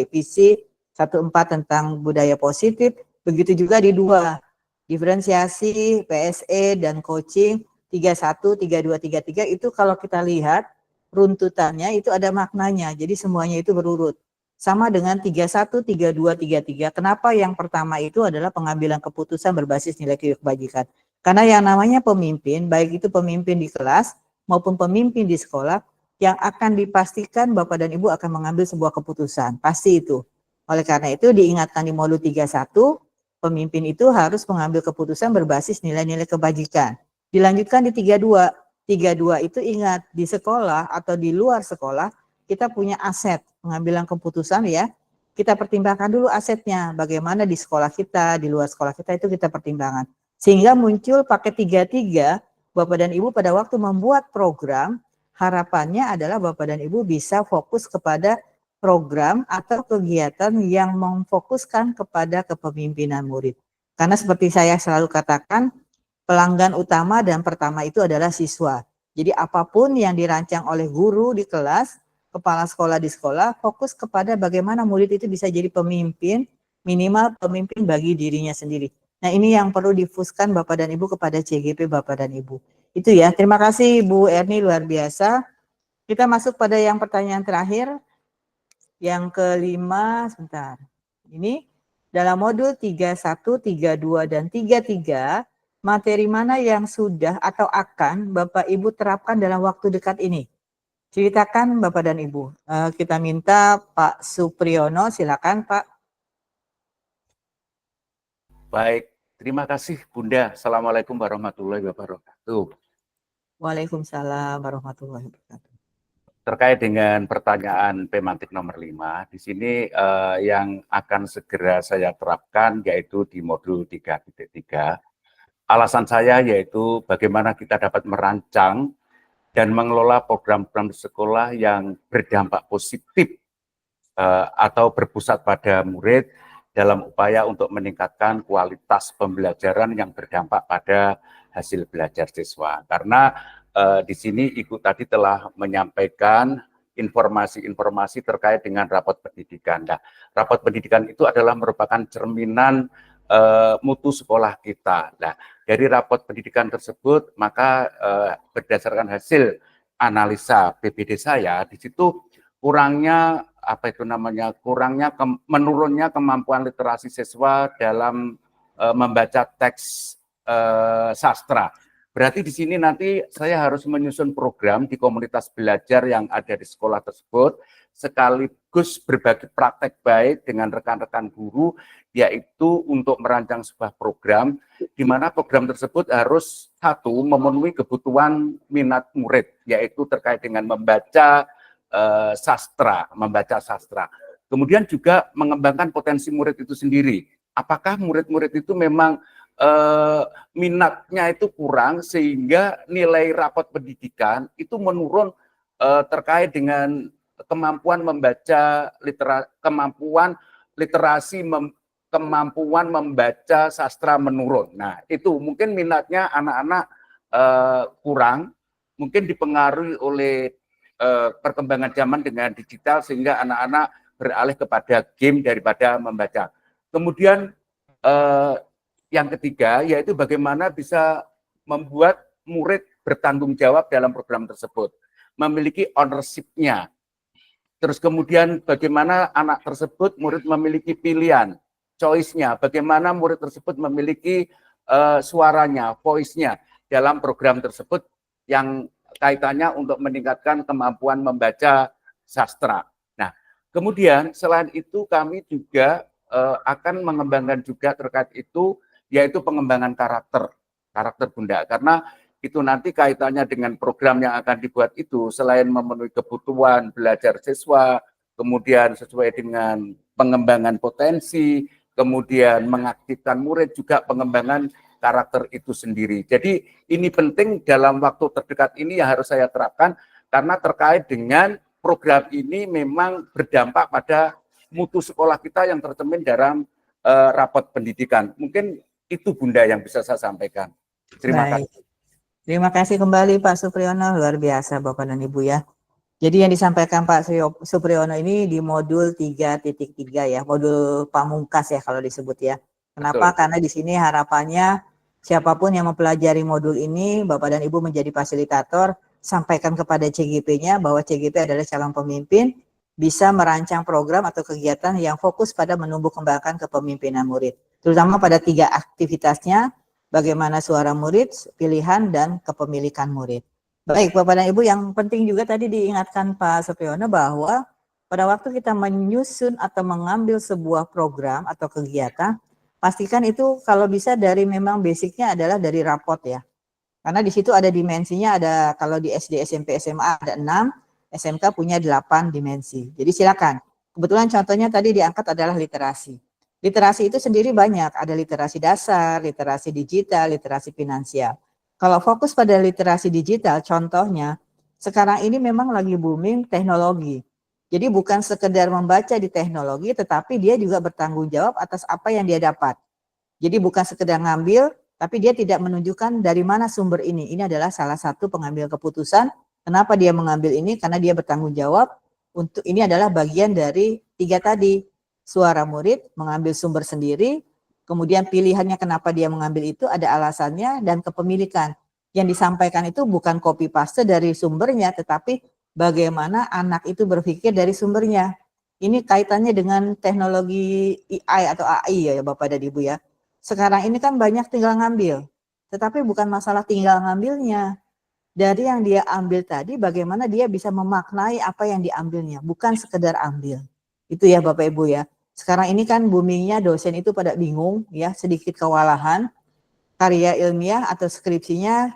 visi, 1-4 tentang budaya positif, begitu juga di 2, diferensiasi, PSE, dan coaching, 31, 32, 33 itu kalau kita lihat runtutannya itu ada maknanya, jadi semuanya itu berurut. Sama dengan 31, 32, 33, kenapa yang pertama itu adalah pengambilan keputusan berbasis nilai kebajikan? Karena yang namanya pemimpin, baik itu pemimpin di kelas maupun pemimpin di sekolah, yang akan dipastikan Bapak dan Ibu akan mengambil sebuah keputusan. Pasti itu. Oleh karena itu diingatkan di modul 31, pemimpin itu harus mengambil keputusan berbasis nilai-nilai kebajikan. Dilanjutkan di 32. 32 itu ingat, di sekolah atau di luar sekolah, kita punya aset pengambilan keputusan ya. Kita pertimbangkan dulu asetnya, bagaimana di sekolah kita, di luar sekolah kita itu kita pertimbangkan. Sehingga muncul paket 33, Bapak dan Ibu pada waktu membuat program, harapannya adalah Bapak dan Ibu bisa fokus kepada program atau kegiatan yang memfokuskan kepada kepemimpinan murid. Karena seperti saya selalu katakan, pelanggan utama dan pertama itu adalah siswa. Jadi apapun yang dirancang oleh guru di kelas, kepala sekolah di sekolah, fokus kepada bagaimana murid itu bisa jadi pemimpin, minimal pemimpin bagi dirinya sendiri. Nah ini yang perlu difuskan Bapak dan Ibu kepada CGP Bapak dan Ibu. Itu ya, terima kasih Bu Erni, luar biasa. Kita masuk pada yang pertanyaan terakhir. Yang kelima, sebentar. Ini dalam modul 31, 32, dan 33, materi mana yang sudah atau akan Bapak Ibu terapkan dalam waktu dekat ini? Ceritakan Bapak dan Ibu. Kita minta Pak Supriyono, silakan Pak. Baik, terima kasih Bunda. Assalamualaikum warahmatullahi wabarakatuh. Waalaikumsalam warahmatullahi wabarakatuh. Terkait dengan pertanyaan tematik nomor 5, di sini yang akan segera saya terapkan yaitu di modul 3.3. Alasan saya yaitu bagaimana kita dapat merancang dan mengelola program-program di sekolah yang berdampak positif atau berpusat pada murid dalam upaya untuk meningkatkan kualitas pembelajaran yang berdampak pada hasil belajar siswa. Karena di sini Ibu tadi telah menyampaikan informasi-informasi terkait dengan rapot pendidikan. Nah, rapot pendidikan itu adalah merupakan cerminan mutu sekolah kita. Nah, dari rapot pendidikan tersebut, maka berdasarkan hasil analisa PBD saya, di situ kurangnya menurunnya kemampuan literasi siswa dalam membaca teks sastra. Berarti di sini nanti saya harus menyusun program di komunitas belajar yang ada di sekolah tersebut, sekaligus berbagi praktek baik dengan rekan-rekan guru, yaitu untuk merancang sebuah program, di mana program tersebut harus memenuhi kebutuhan minat murid, yaitu terkait dengan membaca sastra. Kemudian juga mengembangkan potensi murid itu sendiri. Apakah murid-murid itu memang minatnya itu kurang sehingga nilai rapot pendidikan itu menurun terkait dengan kemampuan membaca kemampuan membaca sastra menurun. Nah, itu mungkin minatnya anak-anak kurang, mungkin dipengaruhi oleh perkembangan zaman dengan digital sehingga anak-anak beralih kepada game daripada membaca. Kemudian yang ketiga, yaitu bagaimana bisa membuat murid bertanggung jawab dalam program tersebut, memiliki ownership-nya. Terus kemudian bagaimana anak tersebut, murid memiliki pilihan, choice-nya, bagaimana murid tersebut memiliki suaranya, voice-nya dalam program tersebut yang kaitannya untuk meningkatkan kemampuan membaca sastra. Nah, kemudian selain itu kami juga akan mengembangkan juga terkait itu, yaitu pengembangan karakter Bunda, karena itu nanti kaitannya dengan program yang akan dibuat itu, selain memenuhi kebutuhan belajar siswa, kemudian sesuai dengan pengembangan potensi, kemudian mengaktifkan murid, juga pengembangan karakter itu sendiri. Jadi ini penting dalam waktu terdekat ini yang harus saya terapkan, karena terkait dengan program ini memang berdampak pada mutu sekolah kita yang tercermin dalam rapot pendidikan. Mungkin itu Bunda yang bisa saya sampaikan. Terima kasih. Terima kasih kembali Pak Supriyono, luar biasa Bapak dan Ibu ya. Jadi yang disampaikan Pak Supriyono ini di modul 3.3 ya, modul pamungkas ya kalau disebut ya. Kenapa? Betul. Karena di sini harapannya siapapun yang mempelajari modul ini, Bapak dan Ibu menjadi fasilitator, sampaikan kepada CGP-nya bahwa CGP adalah calon pemimpin, bisa merancang program atau kegiatan yang fokus pada menumbuh kembangkan kepemimpinan murid. Terutama pada 3 aktivitasnya, bagaimana suara murid, pilihan, dan kepemilikan murid. Baik, Bapak dan Ibu, yang penting juga tadi diingatkan Pak Supriyono bahwa pada waktu kita menyusun atau mengambil sebuah program atau kegiatan, pastikan itu kalau bisa dari memang basicnya adalah dari rapot ya. Karena di situ ada dimensinya, ada kalau di SD, SMP, SMA ada 6, SMK punya 8 dimensi. Jadi silakan. Kebetulan contohnya tadi diangkat adalah literasi. Literasi itu sendiri banyak, ada literasi dasar, literasi digital, literasi finansial. Kalau fokus pada literasi digital, contohnya, sekarang ini memang lagi booming teknologi. Jadi bukan sekedar membaca di teknologi, tetapi dia juga bertanggung jawab atas apa yang dia dapat. Jadi bukan sekedar ngambil, tapi dia tidak menunjukkan dari mana sumber ini. Ini adalah salah satu pengambil keputusan. Kenapa dia mengambil ini? Karena dia bertanggung jawab. Untuk ini adalah bagian dari 3 tadi. Suara murid, mengambil sumber sendiri, kemudian pilihannya kenapa dia mengambil itu, ada alasannya, dan kepemilikan. Yang disampaikan itu bukan copy paste dari sumbernya, tetapi bagaimana anak itu berpikir dari sumbernya. Ini kaitannya dengan teknologi AI atau AI ya Bapak dan Ibu ya. Sekarang ini kan banyak tinggal ngambil, tetapi bukan masalah tinggal ngambilnya. Dari yang dia ambil tadi, bagaimana dia bisa memaknai apa yang diambilnya, bukan sekedar ambil. Itu ya Bapak Ibu ya. Sekarang ini kan boomingnya dosen itu pada bingung ya, sedikit kewalahan. Karya ilmiah atau skripsinya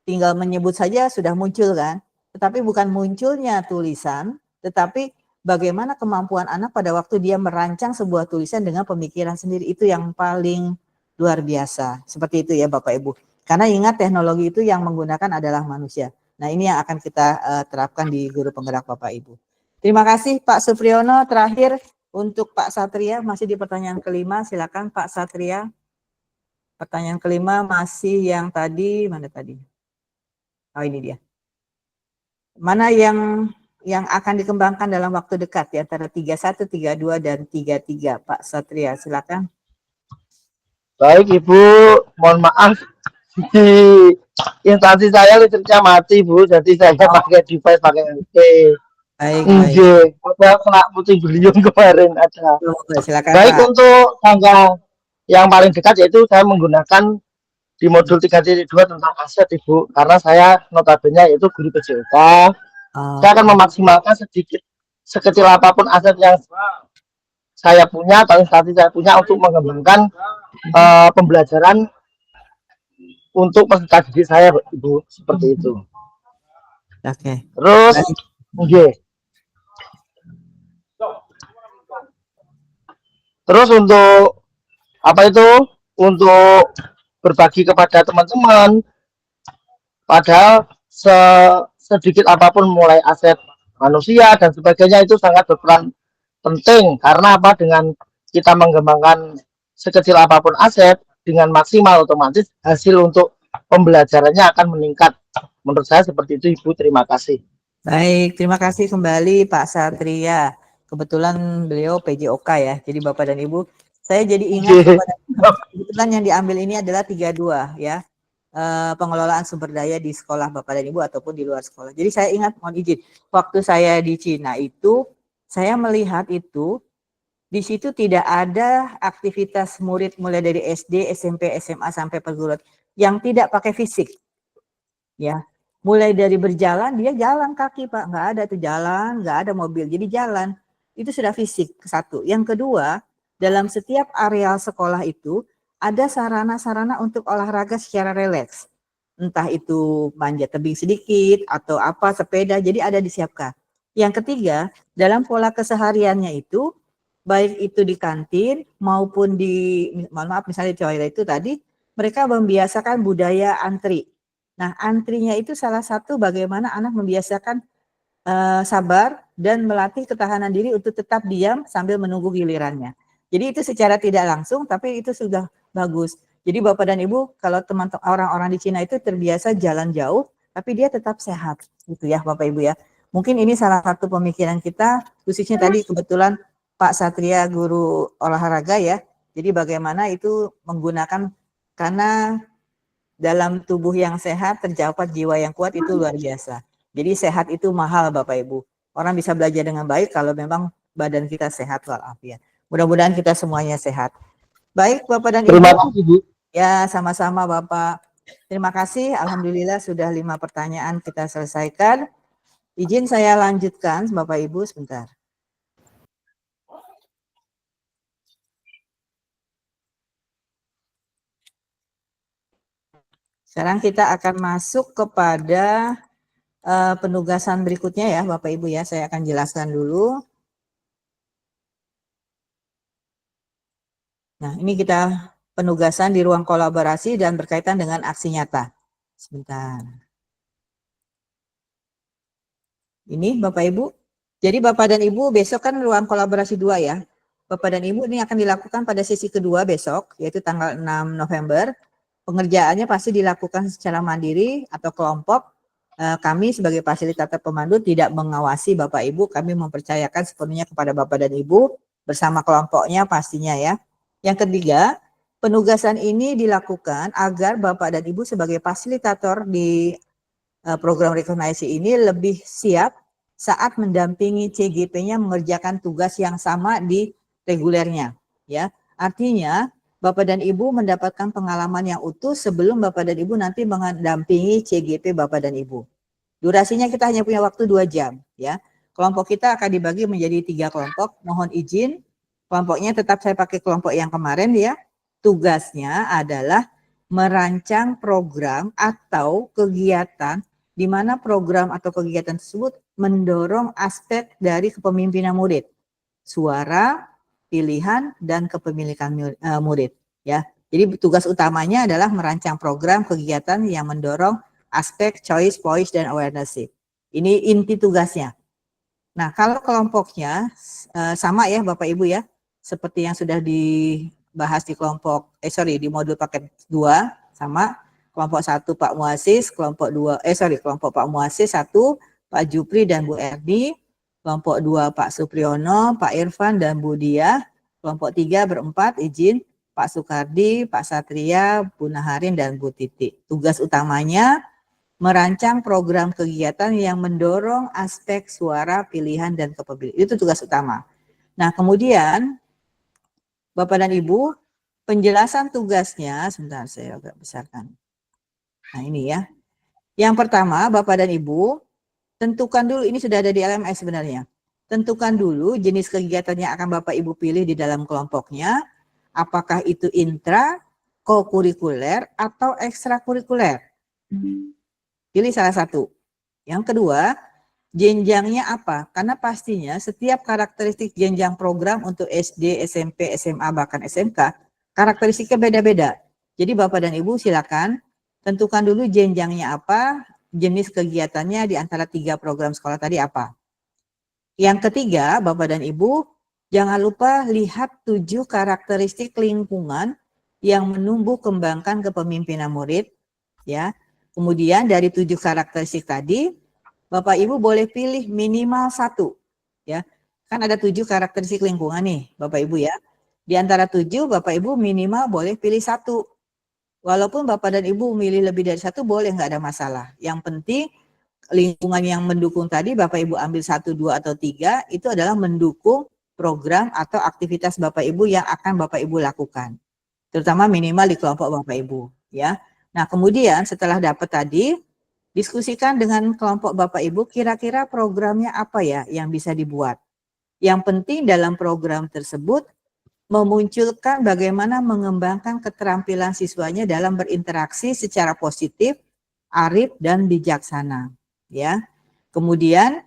tinggal menyebut saja sudah muncul kan. Tetapi bukan munculnya tulisan, tetapi bagaimana kemampuan anak pada waktu dia merancang sebuah tulisan dengan pemikiran sendiri. Itu yang paling luar biasa. Seperti itu ya Bapak Ibu. Karena ingat teknologi itu yang menggunakan adalah manusia. Nah ini yang akan kita terapkan di guru penggerak Bapak Ibu. Terima kasih Pak Supriyono. Terakhir untuk Pak Satria, masih di pertanyaan kelima. Silakan Pak Satria. Pertanyaan kelima masih yang tadi, mana tadi? Oh ini dia. Mana yang akan dikembangkan dalam waktu dekat di antara 31, 32, dan 33, Pak Satria, silakan. Baik Ibu, mohon maaf di instansi saya listriknya mati Bu, jadi saya pakai device pakai HP. Baik. Saya kena putih beliung kemarin ada. Silakan Baik Pak. untuk tangga yang paling dekat yaitu saya menggunakan di modul 3.2 tentang aset Ibu, karena saya notabene yaitu guru PJOK. Saya akan memaksimalkan sekecil apapun aset yang saya punya atau instansi saya punya untuk mengembangkan pembelajaran untuk peserta didik saya, Ibu, seperti itu. Oke. Terus, terus untuk apa itu? Untuk berbagi kepada teman-teman. Padahal sedikit apapun mulai aset manusia dan sebagainya itu sangat berperan penting, karena apa, dengan kita mengembangkan sekecil apapun aset dengan maksimal, otomatis hasil untuk pembelajarannya akan meningkat. Menurut saya seperti itu Ibu, terima kasih. Baik, terima kasih kembali Pak Satria. Kebetulan beliau PJOK ya, jadi Bapak dan Ibu, saya jadi ingat kebetulan yang diambil ini adalah 32 ya, pengelolaan sumber daya di sekolah Bapak dan Ibu ataupun di luar sekolah. Jadi saya ingat, mohon izin, waktu saya di Cina itu, saya melihat itu, di situ tidak ada aktivitas murid mulai dari SD, SMP, SMA sampai perguruan yang tidak pakai fisik. Ya, mulai dari berjalan, dia jalan kaki Pak, nggak ada tuh jalan, nggak ada mobil, jadi jalan. Itu sudah fisik, satu. Yang kedua, dalam setiap areal sekolah itu ada sarana-sarana untuk olahraga secara rileks. Entah itu manjat tebing sedikit atau apa, sepeda, jadi ada disiapkan. Yang ketiga, dalam pola kesehariannya itu, baik itu di kantin maupun di, mohon maaf misalnya di toilet itu tadi, mereka membiasakan budaya antri. Nah, antrinya itu salah satu bagaimana anak membiasakan sabar dan melatih ketahanan diri untuk tetap diam sambil menunggu gilirannya. Jadi itu secara tidak langsung, tapi itu sudah bagus. Jadi Bapak dan Ibu, kalau teman-teman orang-orang di Cina itu terbiasa jalan jauh, tapi dia tetap sehat, gitu ya Bapak Ibu ya. Mungkin ini salah satu pemikiran kita, khususnya tadi kebetulan Pak Satria guru olahraga ya. Jadi bagaimana itu menggunakan, karena dalam tubuh yang sehat terdapat jiwa yang kuat, itu luar biasa. Jadi sehat itu mahal Bapak Ibu. Orang bisa belajar dengan baik kalau memang badan kita sehat walafiat. Mudah-mudahan kita semuanya sehat. Baik Bapak dan Ibu. Terima kasih Bu. Ya, sama-sama Bapak. Terima kasih. Alhamdulillah sudah 5 pertanyaan kita selesaikan. Izin saya lanjutkan Bapak Ibu sebentar. Sekarang kita akan masuk kepada penugasan berikutnya ya Bapak Ibu ya. Saya akan jelaskan dulu. Nah, ini kita penugasan di ruang kolaborasi dan berkaitan dengan aksi nyata. Sebentar. Ini Bapak Ibu. Jadi Bapak dan Ibu besok kan ruang kolaborasi 2 ya. Bapak dan Ibu ini akan dilakukan pada sesi kedua besok, yaitu tanggal 6 November. Pengerjaannya pasti dilakukan secara mandiri atau kelompok. Kami sebagai fasilitator pemandu tidak mengawasi Bapak Ibu, kami mempercayakan sepenuhnya kepada Bapak dan Ibu bersama kelompoknya pastinya ya. Yang ketiga, penugasan ini dilakukan agar Bapak dan Ibu sebagai fasilitator di program rekognisi ini lebih siap saat mendampingi CGP-nya mengerjakan tugas yang sama di regulernya ya. Artinya Bapak dan Ibu mendapatkan pengalaman yang utuh sebelum Bapak dan Ibu nanti mendampingi CGP Bapak dan Ibu. Durasinya kita hanya punya waktu 2 jam ya. Kelompok kita akan dibagi menjadi 3 kelompok. Mohon izin, kelompoknya tetap saya pakai kelompok yang kemarin ya. Tugasnya adalah merancang program atau kegiatan di mana program atau kegiatan tersebut mendorong aspek dari kepemimpinan murid, suara, pilihan, dan kepemilikan murid ya. Jadi tugas utamanya adalah merancang program kegiatan yang mendorong aspek choice, voice, dan awareness. Ini inti tugasnya. Nah, kalau kelompoknya sama ya Bapak Ibu ya, seperti yang sudah dibahas di di modul paket 2 sama. Kelompok 1 Pak Muasis, kelompok Pak Muasis 1 Pak Jupri dan Bu Erdi, kelompok 2 Pak Supriyono, Pak Irfan dan Bu Diah, kelompok 3 berempat izin Pak Sukardi, Pak Satria, Bu Naharin dan Bu Titi. Tugas utamanya merancang program kegiatan yang mendorong aspek suara, pilihan, dan kepemilikan. Itu tugas utama. Nah, kemudian Bapak dan Ibu, penjelasan tugasnya, sebentar saya agak besarkan. Nah, ini ya. Yang pertama, Bapak dan Ibu, tentukan dulu, ini sudah ada di LMS sebenarnya. Tentukan dulu jenis kegiatan yang akan Bapak Ibu pilih di dalam kelompoknya, apakah itu intra, kokurikuler, atau ekstrakurikuler. Pilih salah satu. Yang kedua, jenjangnya apa? Karena pastinya setiap karakteristik jenjang program untuk SD, SMP, SMA, bahkan SMK, karakteristiknya beda-beda. Jadi Bapak dan Ibu silakan tentukan dulu jenjangnya apa, jenis kegiatannya di antara 3 program sekolah tadi apa. Yang ketiga, Bapak dan Ibu, jangan lupa lihat 7 karakteristik lingkungan yang menumbuh kembangkan kepemimpinan murid, ya. Kemudian dari 7 karakteristik tadi, Bapak Ibu boleh pilih minimal 1. Ya. Kan ada 7 karakteristik lingkungan nih, Bapak Ibu ya. Di antara 7, Bapak Ibu minimal boleh pilih 1. Walaupun Bapak dan Ibu milih lebih dari 1, boleh, nggak ada masalah. Yang penting lingkungan yang mendukung tadi, Bapak Ibu ambil 1, 2, atau 3, itu adalah mendukung program atau aktivitas Bapak Ibu yang akan Bapak Ibu lakukan. Terutama minimal di kelompok Bapak Ibu. Ya. Nah, kemudian setelah dapat tadi, diskusikan dengan kelompok Bapak Ibu, kira-kira programnya apa ya yang bisa dibuat. Yang penting dalam program tersebut, memunculkan bagaimana mengembangkan keterampilan siswanya dalam berinteraksi secara positif, arif, dan bijaksana. Ya. Kemudian,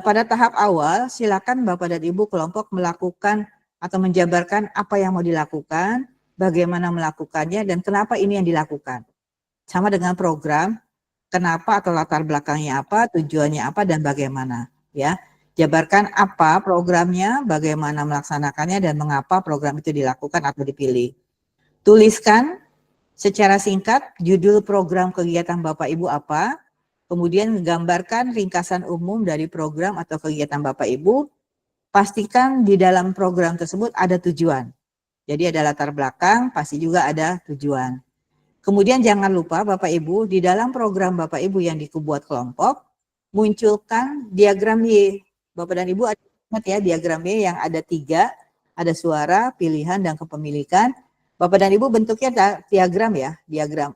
pada tahap awal, silakan Bapak dan Ibu kelompok melakukan atau menjabarkan apa yang mau dilakukan, bagaimana melakukannya, dan kenapa ini yang dilakukan. Sama dengan program, kenapa atau latar belakangnya apa, tujuannya apa, dan bagaimana. Ya, jabarkan apa programnya, bagaimana melaksanakannya, dan mengapa program itu dilakukan atau dipilih. Tuliskan secara singkat judul program kegiatan Bapak Ibu apa, kemudian gambarkan ringkasan umum dari program atau kegiatan Bapak Ibu. Pastikan di dalam program tersebut ada tujuan. Jadi ada latar belakang, pasti juga ada tujuan. Kemudian jangan lupa Bapak Ibu, di dalam program Bapak Ibu yang dibuat kelompok, munculkan diagram Y. Bapak dan Ibu ingat ya, diagram Y yang ada 3, ada suara, pilihan, dan kepemilikan. Bapak dan Ibu bentuknya diagram ya, diagram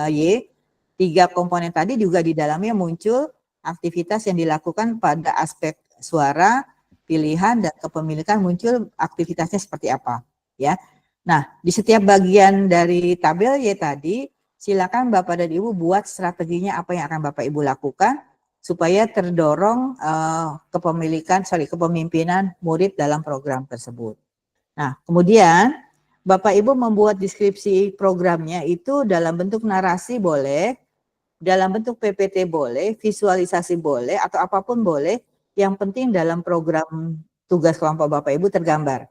Y. 3 komponen tadi juga di dalamnya muncul aktivitas yang dilakukan pada aspek suara, pilihan, dan kepemilikan, muncul aktivitasnya seperti apa. Ya, nah di setiap bagian dari tabel Y tadi, silakan Bapak dan Ibu buat strateginya apa yang akan Bapak Ibu lakukan supaya terdorong kepemimpinan murid dalam program tersebut. Nah, kemudian Bapak Ibu membuat deskripsi programnya itu dalam bentuk narasi boleh, dalam bentuk PPT boleh, visualisasi boleh, atau apapun boleh. Yang penting dalam program tugas kelompok Bapak Ibu tergambar.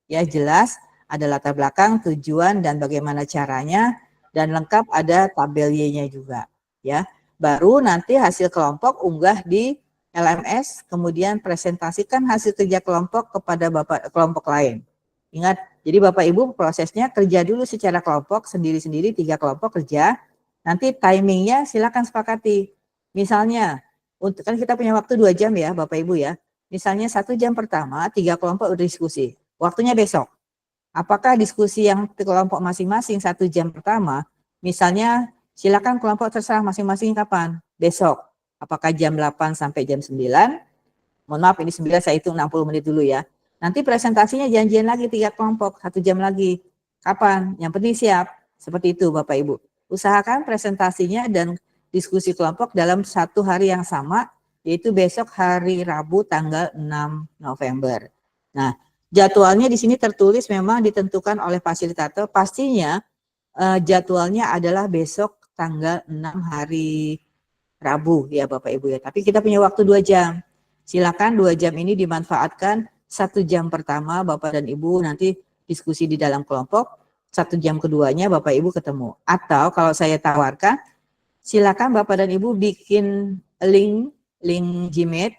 Ya, jelas. Ada latar belakang, tujuan, dan bagaimana caranya, dan lengkap ada tabel Y-nya juga. Ya, baru nanti hasil kelompok unggah di LMS, kemudian presentasikan hasil kerja kelompok kepada Bapak kelompok lain. Ingat, jadi Bapak Ibu prosesnya kerja dulu secara kelompok, sendiri-sendiri 3 kelompok kerja, nanti timingnya silakan sepakati. Misalnya, kan kita punya waktu 2 jam ya Bapak Ibu ya, misalnya 1 jam pertama 3 kelompok berdiskusi, waktunya besok. Apakah diskusi yang kelompok masing-masing 1 jam pertama, misalnya silakan kelompok terserah masing-masing kapan? Besok. Apakah jam 8 sampai jam 9? Mohon maaf ini 9 saya hitung 60 menit dulu ya. Nanti presentasinya janjian lagi 3 kelompok, 1 jam lagi. Kapan? Yang penting siap. Seperti itu Bapak Ibu. Usahakan presentasinya dan diskusi kelompok dalam 1 hari yang sama, yaitu besok hari Rabu tanggal 6 November. Nah, jadwalnya di sini tertulis memang ditentukan oleh fasilitator. Pastinya jadwalnya adalah besok tanggal 6 hari Rabu ya Bapak Ibu ya. Tapi kita punya waktu 2 jam. Silakan 2 jam ini dimanfaatkan. 1 jam pertama Bapak dan Ibu nanti diskusi di dalam kelompok, 1 jam keduanya Bapak Ibu ketemu. Atau kalau saya tawarkan, silakan Bapak dan Ibu bikin link Gmeet,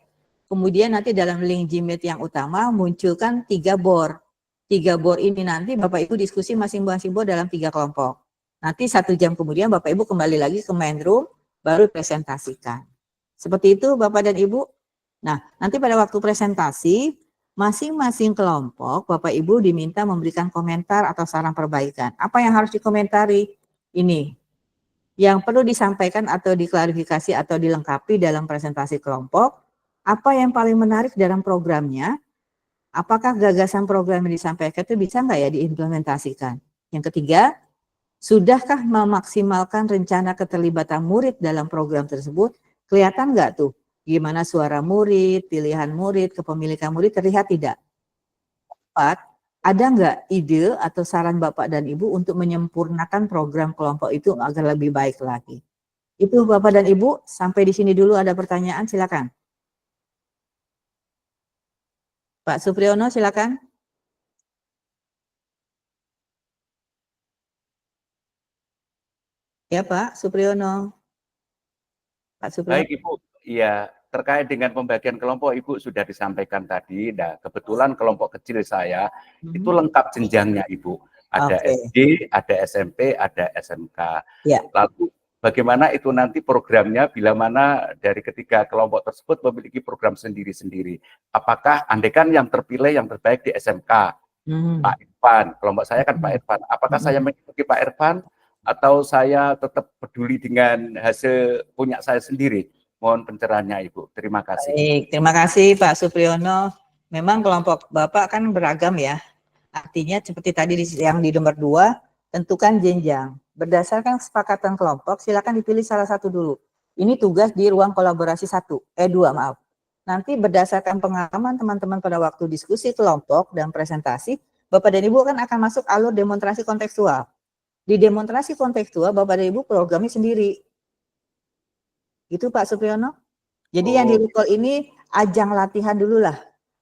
kemudian nanti dalam link Gmeet yang utama munculkan 3 board. 3 board ini nanti Bapak Ibu diskusi masing-masing board dalam 3 kelompok. Nanti 1 jam kemudian Bapak Ibu kembali lagi ke main room, baru presentasikan. Seperti itu Bapak dan Ibu. Nah, nanti pada waktu presentasi, masing-masing kelompok Bapak Ibu diminta memberikan komentar atau saran perbaikan. Apa yang harus dikomentari? Ini. Yang perlu disampaikan atau diklarifikasi atau dilengkapi dalam presentasi kelompok. Apa yang paling menarik dalam programnya? Apakah gagasan program yang disampaikan itu bisa nggak ya diimplementasikan? Yang ketiga, sudahkah memaksimalkan rencana keterlibatan murid dalam program tersebut? Kelihatan nggak tuh gimana suara murid, pilihan murid, kepemilikan murid terlihat tidak? 4, ada nggak ide atau saran Bapak dan Ibu untuk menyempurnakan program kelompok itu agar lebih baik lagi? Itu Bapak dan Ibu, sampai di sini dulu ada pertanyaan, silakan. Pak Supriyono, silakan. Ya Pak Supriyono. Pak Supriyono. Baik Ibu, ya terkait dengan pembagian kelompok Ibu sudah disampaikan tadi. Nah, kebetulan kelompok kecil saya itu lengkap jenjangnya Ibu. Ada SD, ada SMP, ada SMK. Ya. Lalu bagaimana itu nanti programnya bila mana dari ketiga kelompok tersebut memiliki program sendiri-sendiri. Apakah andaikan yang terpilih yang terbaik di SMK, Pak Irfan, kelompok saya kan Pak Irfan. Apakah saya mengikuti Pak Irfan atau saya tetap peduli dengan hasil punya saya sendiri? Mohon pencerahannya Ibu. Terima kasih. Baik, terima kasih Pak Supriyono. Memang kelompok Bapak kan beragam ya. Artinya seperti tadi yang di nomor 2, tentukan jenjang. Berdasarkan kesepakatan kelompok, silakan dipilih salah satu dulu. Ini tugas di ruang kolaborasi 2, maaf. Nanti berdasarkan pengalaman teman-teman pada waktu diskusi kelompok dan presentasi, Bapak dan Ibu kan akan masuk alur demonstrasi kontekstual. Di demonstrasi kontekstual, Bapak dan Ibu programnya sendiri. Itu Pak Supriyono. Jadi yang di recall ini ajang latihan dulu lah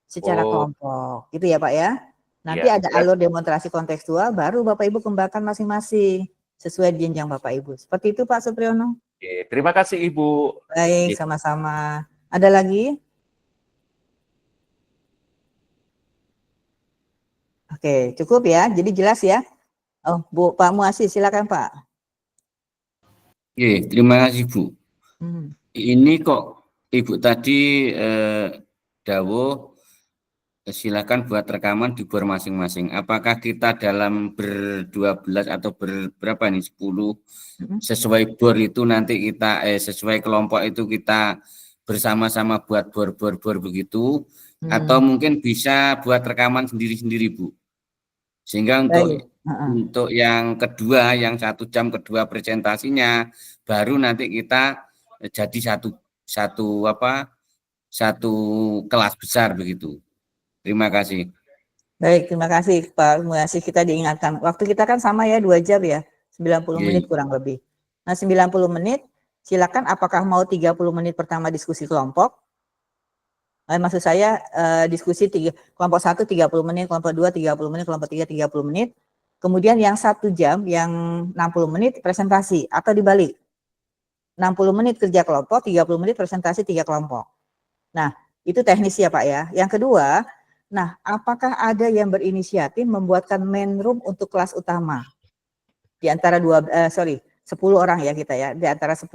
secara kelompok. Gitu ya Pak ya. Nanti ada alur demonstrasi kontekstual, baru Bapak Ibu kembangkan masing-masing sesuai jenjang Bapak Ibu. Seperti itu Pak Supriyono. Oke, terima kasih Ibu. Baik, sama-sama. Ada lagi? Oke, cukup ya. Jadi jelas ya. Oh, Bu, Pak Muasih, silakan Pak. Oke, terima kasih Bu. Ini kok Ibu tadi dawuh silakan buat rekaman di bor masing-masing. Apakah kita dalam ber-12 atau berapa nih 10 sesuai bor itu nanti kita sesuai kelompok itu kita bersama-sama buat bor begitu atau mungkin bisa buat rekaman sendiri-sendiri Bu. Sehingga untuk yang kedua, yang 1 jam kedua presentasinya baru nanti kita jadi satu kelas besar begitu. Terima kasih. Baik, terima kasih Pak Muasih. Kita diingatkan, waktu kita kan sama ya 2 jam ya, 90 menit kurang lebih. Nah 90 menit, silakan apakah mau 30 menit pertama diskusi kelompok. Maksud saya diskusi kelompok 1 30 menit, kelompok 2 30 menit, kelompok 3 30 menit. Kemudian yang 1 jam, yang 60 menit presentasi atau dibalik. 60 menit kerja kelompok, 30 menit presentasi 3 kelompok. Nah, itu teknis ya Pak ya. Yang kedua, nah, apakah ada yang berinisiatif membuatkan main room untuk kelas utama? Di antara 10 orang ya kita ya. Di antara 10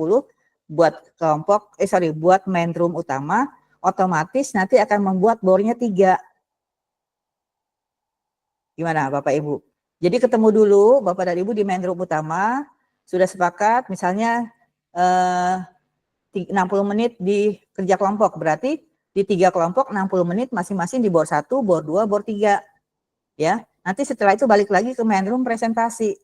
buat kelompok, buat main room utama, otomatis nanti akan membuat bornya 3. Gimana Bapak Ibu? Jadi ketemu dulu Bapak dan Ibu di main room utama, sudah sepakat misalnya 60 menit di kerja kelompok, berarti di 3 kelompok 60 menit masing-masing di bor 1, bor 2, bor 3. Ya, nanti setelah itu balik lagi ke main room presentasi.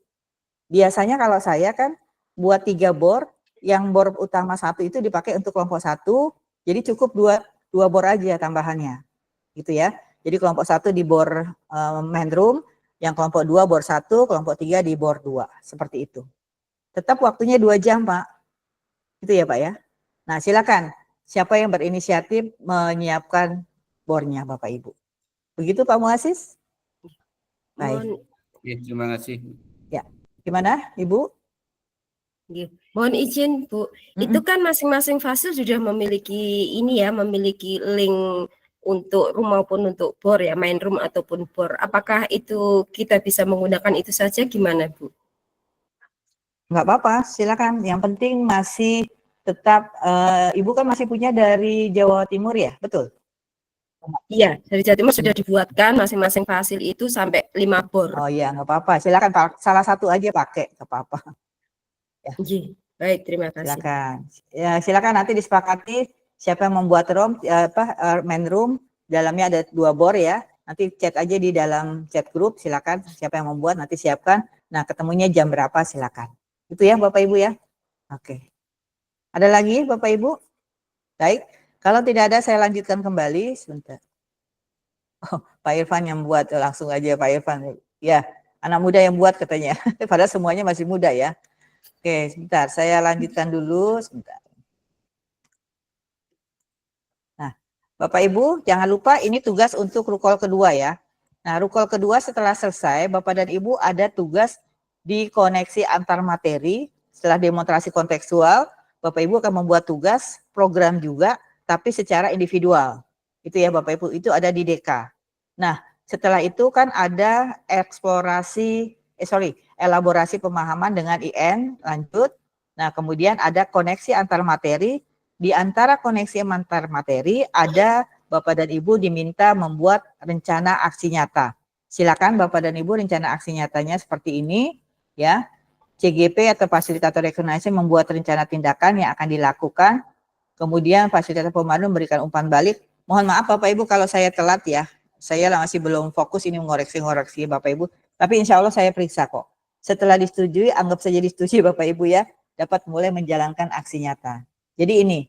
Biasanya kalau saya kan buat 3 bor, yang bor utama 1 itu dipakai untuk kelompok 1, jadi cukup 2 bor aja tambahannya. Gitu ya. Jadi kelompok 1 di bor main room, yang kelompok 2 bor 1, kelompok 3 di bor 2. Seperti itu. Tetap waktunya 2 jam, Pak. Gitu ya, Pak ya. Nah, silakan. siapa yang berinisiatif menyiapkan bornya Bapak Ibu. Begitu Pak Muasis? Baik. Terima kasih. Ya, gimana Ibu? Mohon izin Bu, itu kan masing-masing fase sudah memiliki ini ya, memiliki link untuk room maupun untuk bor ya, main room ataupun bor. Apakah itu kita bisa menggunakan itu saja gimana Bu? Nggak apa-apa, silakan. Yang penting masih tetap, Ibu kan masih punya dari Jawa Timur ya, betul? Iya, dari Jawa Timur sudah dibuatkan masing-masing fasil itu sampai 5 bor. Oh iya, nggak apa-apa. Silakan salah satu aja pakai, nggak apa-apa. Ya. Baik, terima kasih. Silakan. Ya, silakan nanti disepakati siapa yang membuat room, main room, dalamnya ada 2 bor ya. Nanti chat aja di dalam chat grup, silakan siapa yang membuat nanti siapkan. Nah, ketemunya jam berapa silakan. Itu ya Bapak Ibu ya. Oke. Ada lagi Bapak Ibu? Baik. Kalau tidak ada saya lanjutkan kembali sebentar. Oh, Pak Irfan yang buat, langsung aja Pak Irfan. Ya, anak muda yang buat katanya. Padahal semuanya masih muda ya. Oke, sebentar. Saya lanjutkan dulu sebentar. Nah, Bapak Ibu, jangan lupa ini tugas untuk rukol kedua ya. Nah, rukol kedua setelah selesai, Bapak dan Ibu ada tugas di koneksi antar materi. Setelah demonstrasi kontekstual, Bapak Ibu akan membuat tugas, program juga, tapi secara individual. Itu ya Bapak Ibu, itu ada di DK. Nah, setelah itu kan ada elaborasi pemahaman dengan IN, lanjut. Nah, kemudian ada koneksi antar materi. Di antara koneksi antar materi ada Bapak dan Ibu diminta membuat rencana aksi nyata. Silakan Bapak dan Ibu rencana aksi nyatanya seperti ini ya. CGP atau fasilitator recognizing membuat rencana tindakan yang akan dilakukan. Kemudian fasilitator pemandu memberikan umpan balik. Mohon maaf Bapak Ibu kalau saya telat ya. Saya masih belum fokus ini mengoreksi Bapak Ibu. Tapi insya Allah saya periksa kok. Setelah disetujui, anggap saja disetujui Bapak Ibu ya. Dapat mulai menjalankan aksi nyata. Jadi ini,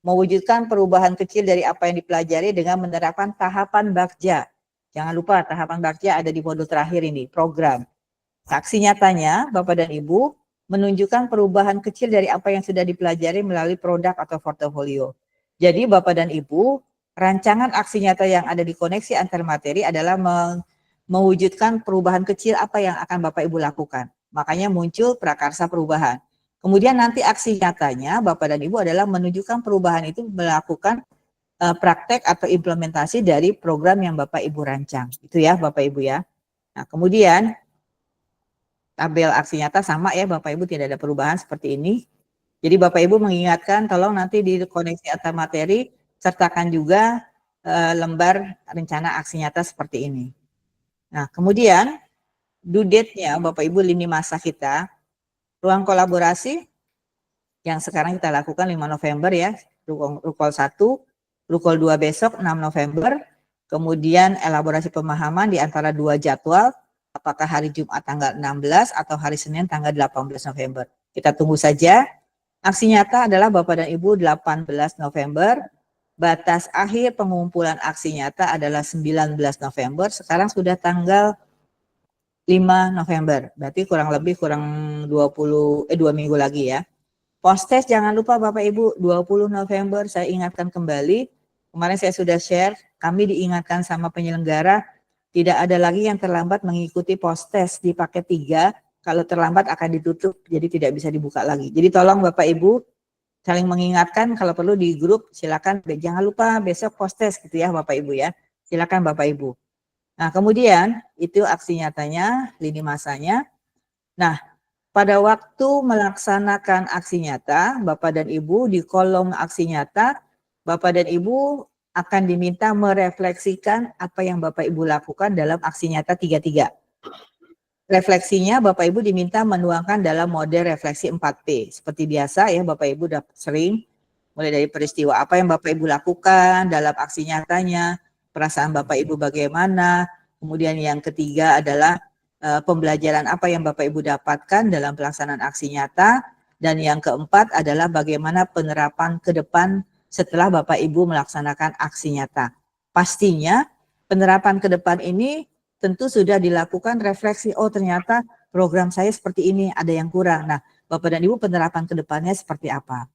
mewujudkan perubahan kecil dari apa yang dipelajari dengan menerapkan tahapan Bagja. Jangan lupa tahapan Bagja ada di modul terakhir ini, program. Aksi nyatanya, Bapak dan Ibu, menunjukkan perubahan kecil dari apa yang sudah dipelajari melalui produk atau portofolio. Jadi Bapak dan Ibu, rancangan aksi nyata yang ada di koneksi antar materi adalah mewujudkan perubahan kecil apa yang akan Bapak Ibu lakukan. Makanya muncul prakarsa perubahan. Kemudian nanti aksi nyatanya Bapak dan Ibu adalah menunjukkan perubahan itu melakukan praktek atau implementasi dari program yang Bapak Ibu rancang. Itu ya Bapak Ibu ya. Nah kemudian tabel aksi nyata sama ya Bapak Ibu, tidak ada perubahan seperti ini. Jadi Bapak Ibu mengingatkan tolong nanti di koneksi antar materi sertakan juga lembar rencana aksi nyata seperti ini. Nah kemudian due date-nya Bapak Ibu lini masa kita, ruang kolaborasi yang sekarang kita lakukan 5 November ya, rukol 1, rukol 2 besok 6 November, kemudian elaborasi pemahaman di antara 2 jadwal, apakah hari Jumat tanggal 16 atau hari Senin tanggal 18 November. Kita tunggu saja. Aksi nyata adalah Bapak dan Ibu 18 November, batas akhir pengumpulan aksi nyata adalah 19 November, sekarang sudah tanggal 5 November, berarti kurang 2 minggu lagi ya. Post-test jangan lupa Bapak Ibu, 20 November saya ingatkan kembali, kemarin saya sudah share, kami diingatkan sama penyelenggara, tidak ada lagi yang terlambat mengikuti post-test di paket 3, kalau terlambat akan ditutup, jadi tidak bisa dibuka lagi. Jadi tolong Bapak Ibu, saling mengingatkan, kalau perlu di grup, silakan, jangan lupa besok post-test gitu ya Bapak Ibu ya, silakan Bapak Ibu. Nah, kemudian itu aksi nyatanya, lini masanya. Nah, pada waktu melaksanakan aksi nyata, Bapak dan Ibu di kolom aksi nyata, Bapak dan Ibu akan diminta merefleksikan apa yang Bapak Ibu lakukan dalam aksi nyata 33. Refleksinya Bapak Ibu diminta menuangkan dalam model refleksi 4P. Seperti biasa ya Bapak Ibu udah sering, mulai dari peristiwa apa yang Bapak Ibu lakukan dalam aksi nyatanya, perasaan Bapak Ibu bagaimana, kemudian yang ketiga adalah pembelajaran apa yang Bapak Ibu dapatkan dalam pelaksanaan aksi nyata, dan yang keempat adalah bagaimana penerapan ke depan setelah Bapak Ibu melaksanakan aksi nyata. Pastinya penerapan ke depan ini tentu sudah dilakukan refleksi, oh ternyata program saya seperti ini, ada yang kurang. Nah, Bapak dan Ibu penerapan ke depannya seperti apa?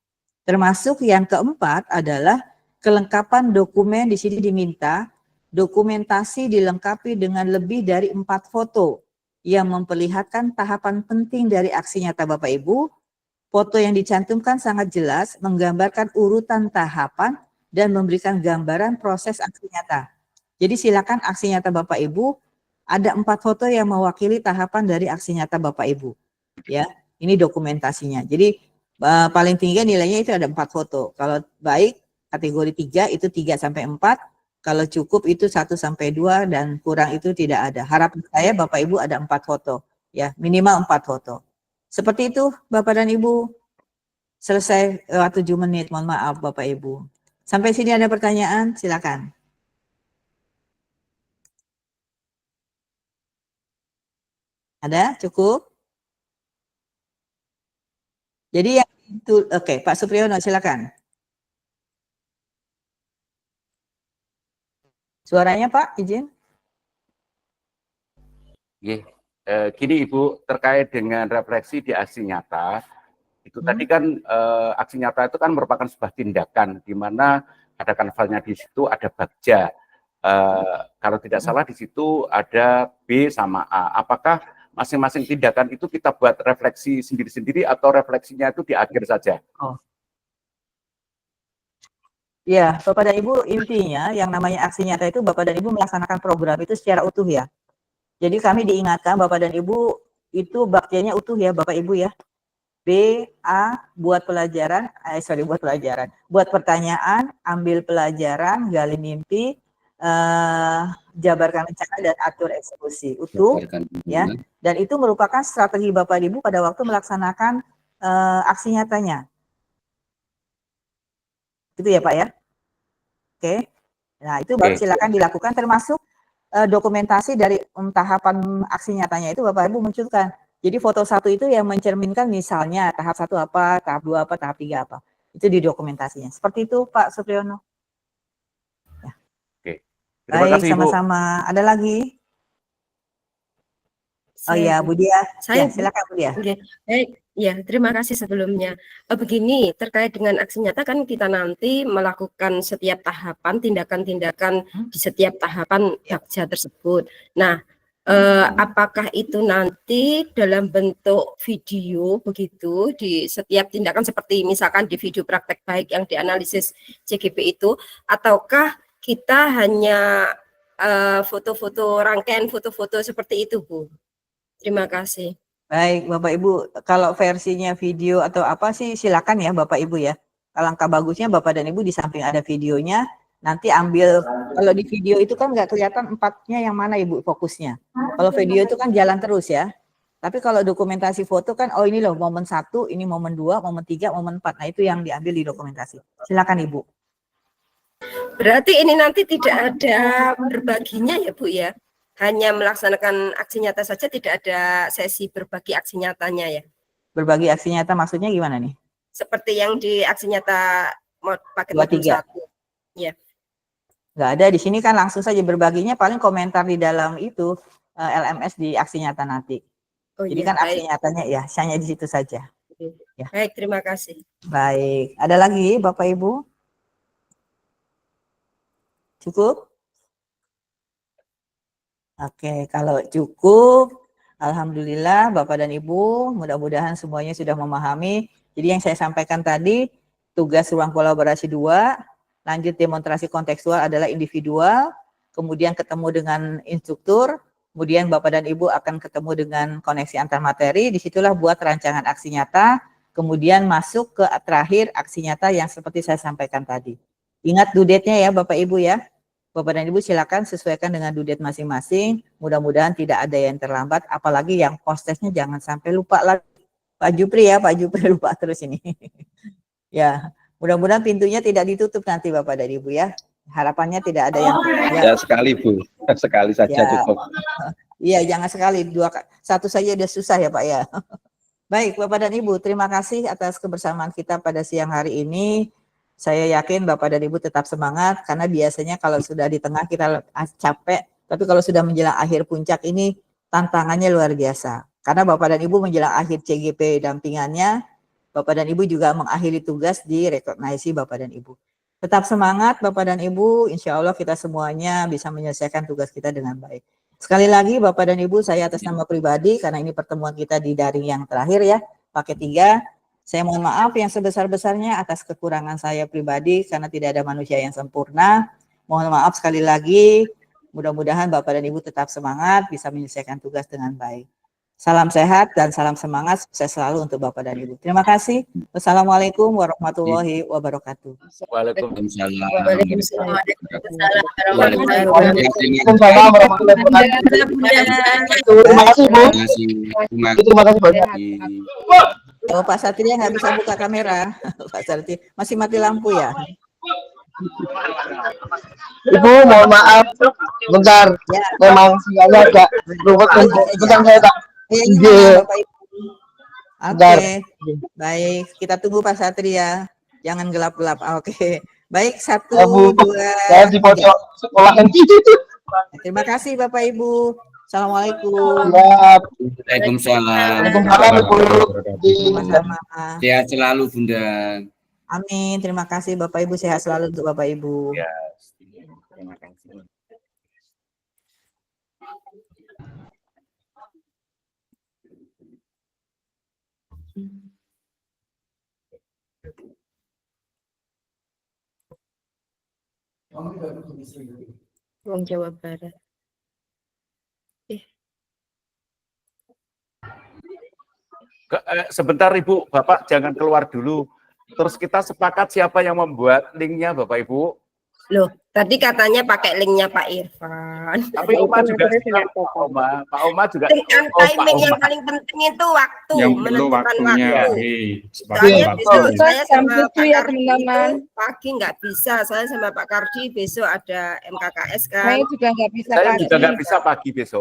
Termasuk yang keempat adalah kelengkapan dokumen. Di sini diminta dokumentasi dilengkapi dengan lebih dari 4 foto yang memperlihatkan tahapan penting dari aksi nyata Bapak Ibu. Foto yang dicantumkan sangat jelas, menggambarkan urutan tahapan dan memberikan gambaran proses aksi nyata. Jadi silakan aksi nyata Bapak Ibu, ada 4 foto yang mewakili tahapan dari aksi nyata Bapak Ibu. Ya, ini dokumentasinya. Jadi paling tinggi nilainya itu ada 4 foto. Kalau baik kategori 3 itu 3 sampai 4. Kalau cukup itu 1 sampai 2 dan kurang itu tidak ada. Harapan saya Bapak Ibu ada 4 foto. Ya, minimal 4 foto. Seperti itu Bapak dan Ibu. Selesai 7 menit, mohon maaf Bapak Ibu. Sampai sini ada pertanyaan? Silakan. Ada? Cukup? Jadi yang itu, oke, Pak Supriyono silakan. Suaranya Pak, izin. Gini Ibu, terkait dengan refleksi di aksi nyata, itu tadi kan aksi nyata itu kan merupakan sebuah tindakan di mana ada kanvalnya di situ, ada bagja. Kalau tidak salah di situ ada B sama A. Apakah masing-masing tindakan itu kita buat refleksi sendiri-sendiri atau refleksinya itu di akhir saja? Oh. Ya, Bapak dan Ibu, intinya yang namanya aksi nyata itu Bapak dan Ibu melaksanakan program itu secara utuh ya. Jadi kami diingatkan Bapak dan Ibu itu baktenya utuh ya Bapak Ibu ya. B, A, buat pelajaran, buat pertanyaan, ambil pelajaran, gali mimpi, jabarkan rencana dan atur eksekusi utuh ya. Dan itu merupakan strategi Bapak dan Ibu pada waktu melaksanakan aksi nyatanya. Gitu ya Pak ya. Oke. Nah, itu baru silakan dilakukan termasuk dokumentasi dari tahapan aksi nyatanya itu Bapak Ibu munculkan. Jadi foto 1 itu yang mencerminkan misalnya tahap 1 apa, tahap 2 apa, tahap 3 apa. Itu di dokumentasinya. Seperti itu Pak Supriyono. Ya. Oke. Terima kasih Ibu. Sama-sama. Ada lagi? Oh ya, Bu Dia. Saya, ya, silakan Bu Dia. Baik, ya, terima kasih sebelumnya. Begini, terkait dengan aksi nyata kan kita nanti melakukan setiap tahapan, tindakan-tindakan di setiap tahapan bagja tersebut. Nah, apakah itu nanti dalam bentuk video begitu di setiap tindakan seperti misalkan di video praktek baik yang dianalisis CGP itu, ataukah kita hanya foto-foto rangkaian foto-foto seperti itu, Bu? Terima kasih. Baik, Bapak Ibu, kalau versinya video atau apa sih silakan ya Bapak Ibu ya. Alangkah bagusnya Bapak dan Ibu di samping ada videonya, nanti ambil, kalau di video itu kan nggak kelihatan 4-nya yang mana Ibu fokusnya. Kalau video itu kan jalan terus ya. Tapi kalau dokumentasi foto kan, oh ini loh momen 1, ini momen 2, momen 3, momen 4. Nah itu yang diambil di dokumentasi. Silakan Ibu. Berarti ini nanti tidak ada berbaginya ya Bu ya? Hanya melaksanakan aksi nyata saja, tidak ada sesi berbagi aksi nyatanya ya? Berbagi aksi nyata maksudnya gimana nih? Seperti yang di aksi nyata paket modul 1. Ya. Nggak ada, di sini kan langsung saja berbaginya paling komentar di dalam itu LMS di aksi nyata nanti. Oh, jadi iya, kan aksi nyatanya ya hanya di situ saja. Ya. Baik, terima kasih. Baik, ada lagi Bapak Ibu? Cukup? Oke, kalau cukup, alhamdulillah Bapak dan Ibu, mudah-mudahan semuanya sudah memahami. Jadi yang saya sampaikan tadi, tugas ruang kolaborasi 2, lanjut demonstrasi kontekstual adalah individual, kemudian ketemu dengan instruktur, kemudian Bapak dan Ibu akan ketemu dengan koneksi antar materi, disitulah buat rancangan aksi nyata, kemudian masuk ke terakhir aksi nyata yang seperti saya sampaikan tadi. Ingat due date-nya ya Bapak Ibu ya. Bapak dan Ibu silakan sesuaikan dengan due date masing-masing. Mudah-mudahan tidak ada yang terlambat, apalagi yang post-testnya jangan sampai lupa lagi. Pak Jupri ya, Pak Jupri lupa terus ini. Ya, mudah-mudahan pintunya tidak ditutup nanti Bapak dan Ibu ya. Harapannya tidak ada yang ya sekali Bu, sekali saja ya, cukup. Iya, jangan sekali, satu saja udah susah ya Pak ya. Baik Bapak dan Ibu, terima kasih atas kebersamaan kita pada siang hari ini. Saya yakin Bapak dan Ibu tetap semangat, karena biasanya kalau sudah di tengah kita capek, tapi kalau sudah menjelang akhir puncak ini tantangannya luar biasa. Karena Bapak dan Ibu menjelang akhir CGP dampingannya, Bapak dan Ibu juga mengakhiri tugas di rekognisi Bapak dan Ibu. Tetap semangat Bapak dan Ibu, insya Allah kita semuanya bisa menyelesaikan tugas kita dengan baik. Sekali lagi Bapak dan Ibu, saya atas nama pribadi, karena ini pertemuan kita di daring yang terakhir ya, paket 3, saya mohon maaf yang sebesar-besarnya atas kekurangan saya pribadi, karena tidak ada manusia yang sempurna. Mohon maaf sekali lagi, mudah-mudahan Bapak dan Ibu tetap semangat, bisa menyelesaikan tugas dengan baik. Salam sehat dan salam semangat, sukses selalu untuk Bapak dan Ibu. Terima kasih. Wassalamualaikum warahmatullahi wabarakatuh. Waalaikumsalam. Waalaikumsalam. Waalaikumsalam warahmatullahi wabarakatuh. Terima kasih Bu. Terima kasih banyak. Oh, Pak Satria nggak bisa buka kamera. Pak Satria masih mati lampu ya? Ibu mohon maaf, bentar. Ya. Memang sinyalnya agak ruwet. Bentar saya tak. Oke, baik. Kita tunggu Pak Satria. Jangan gelap-gelap. Oke. Baik, 1, 2. Saya di pojok sekolah. Terima kasih Bapak Ibu. Assalamualaikum. Waalaikumsalam. Sama-sama. Sehat selalu Bunda. Amin. Terima kasih Bapak Ibu, sehat selalu untuk Bapak Ibu. Terima kasih. Wong Jawa Barat. Sebentar Ibu, Bapak jangan keluar dulu. Terus kita sepakat siapa yang membuat linknya Bapak Ibu. Loh, tadi katanya pakai linknya Pak Irfan. Tapi Oma juga Pak Oma juga. Dengan timing yang paling penting itu waktu, Yang perlu menentukan waktunya. waktu. Soalnya besok saya sama Pak Kardi itu pagi nggak bisa. Saya sama Pak Kardi besok ada MKKS kan. Saya juga nggak bisa Saya pagi. juga nggak bisa pagi besok.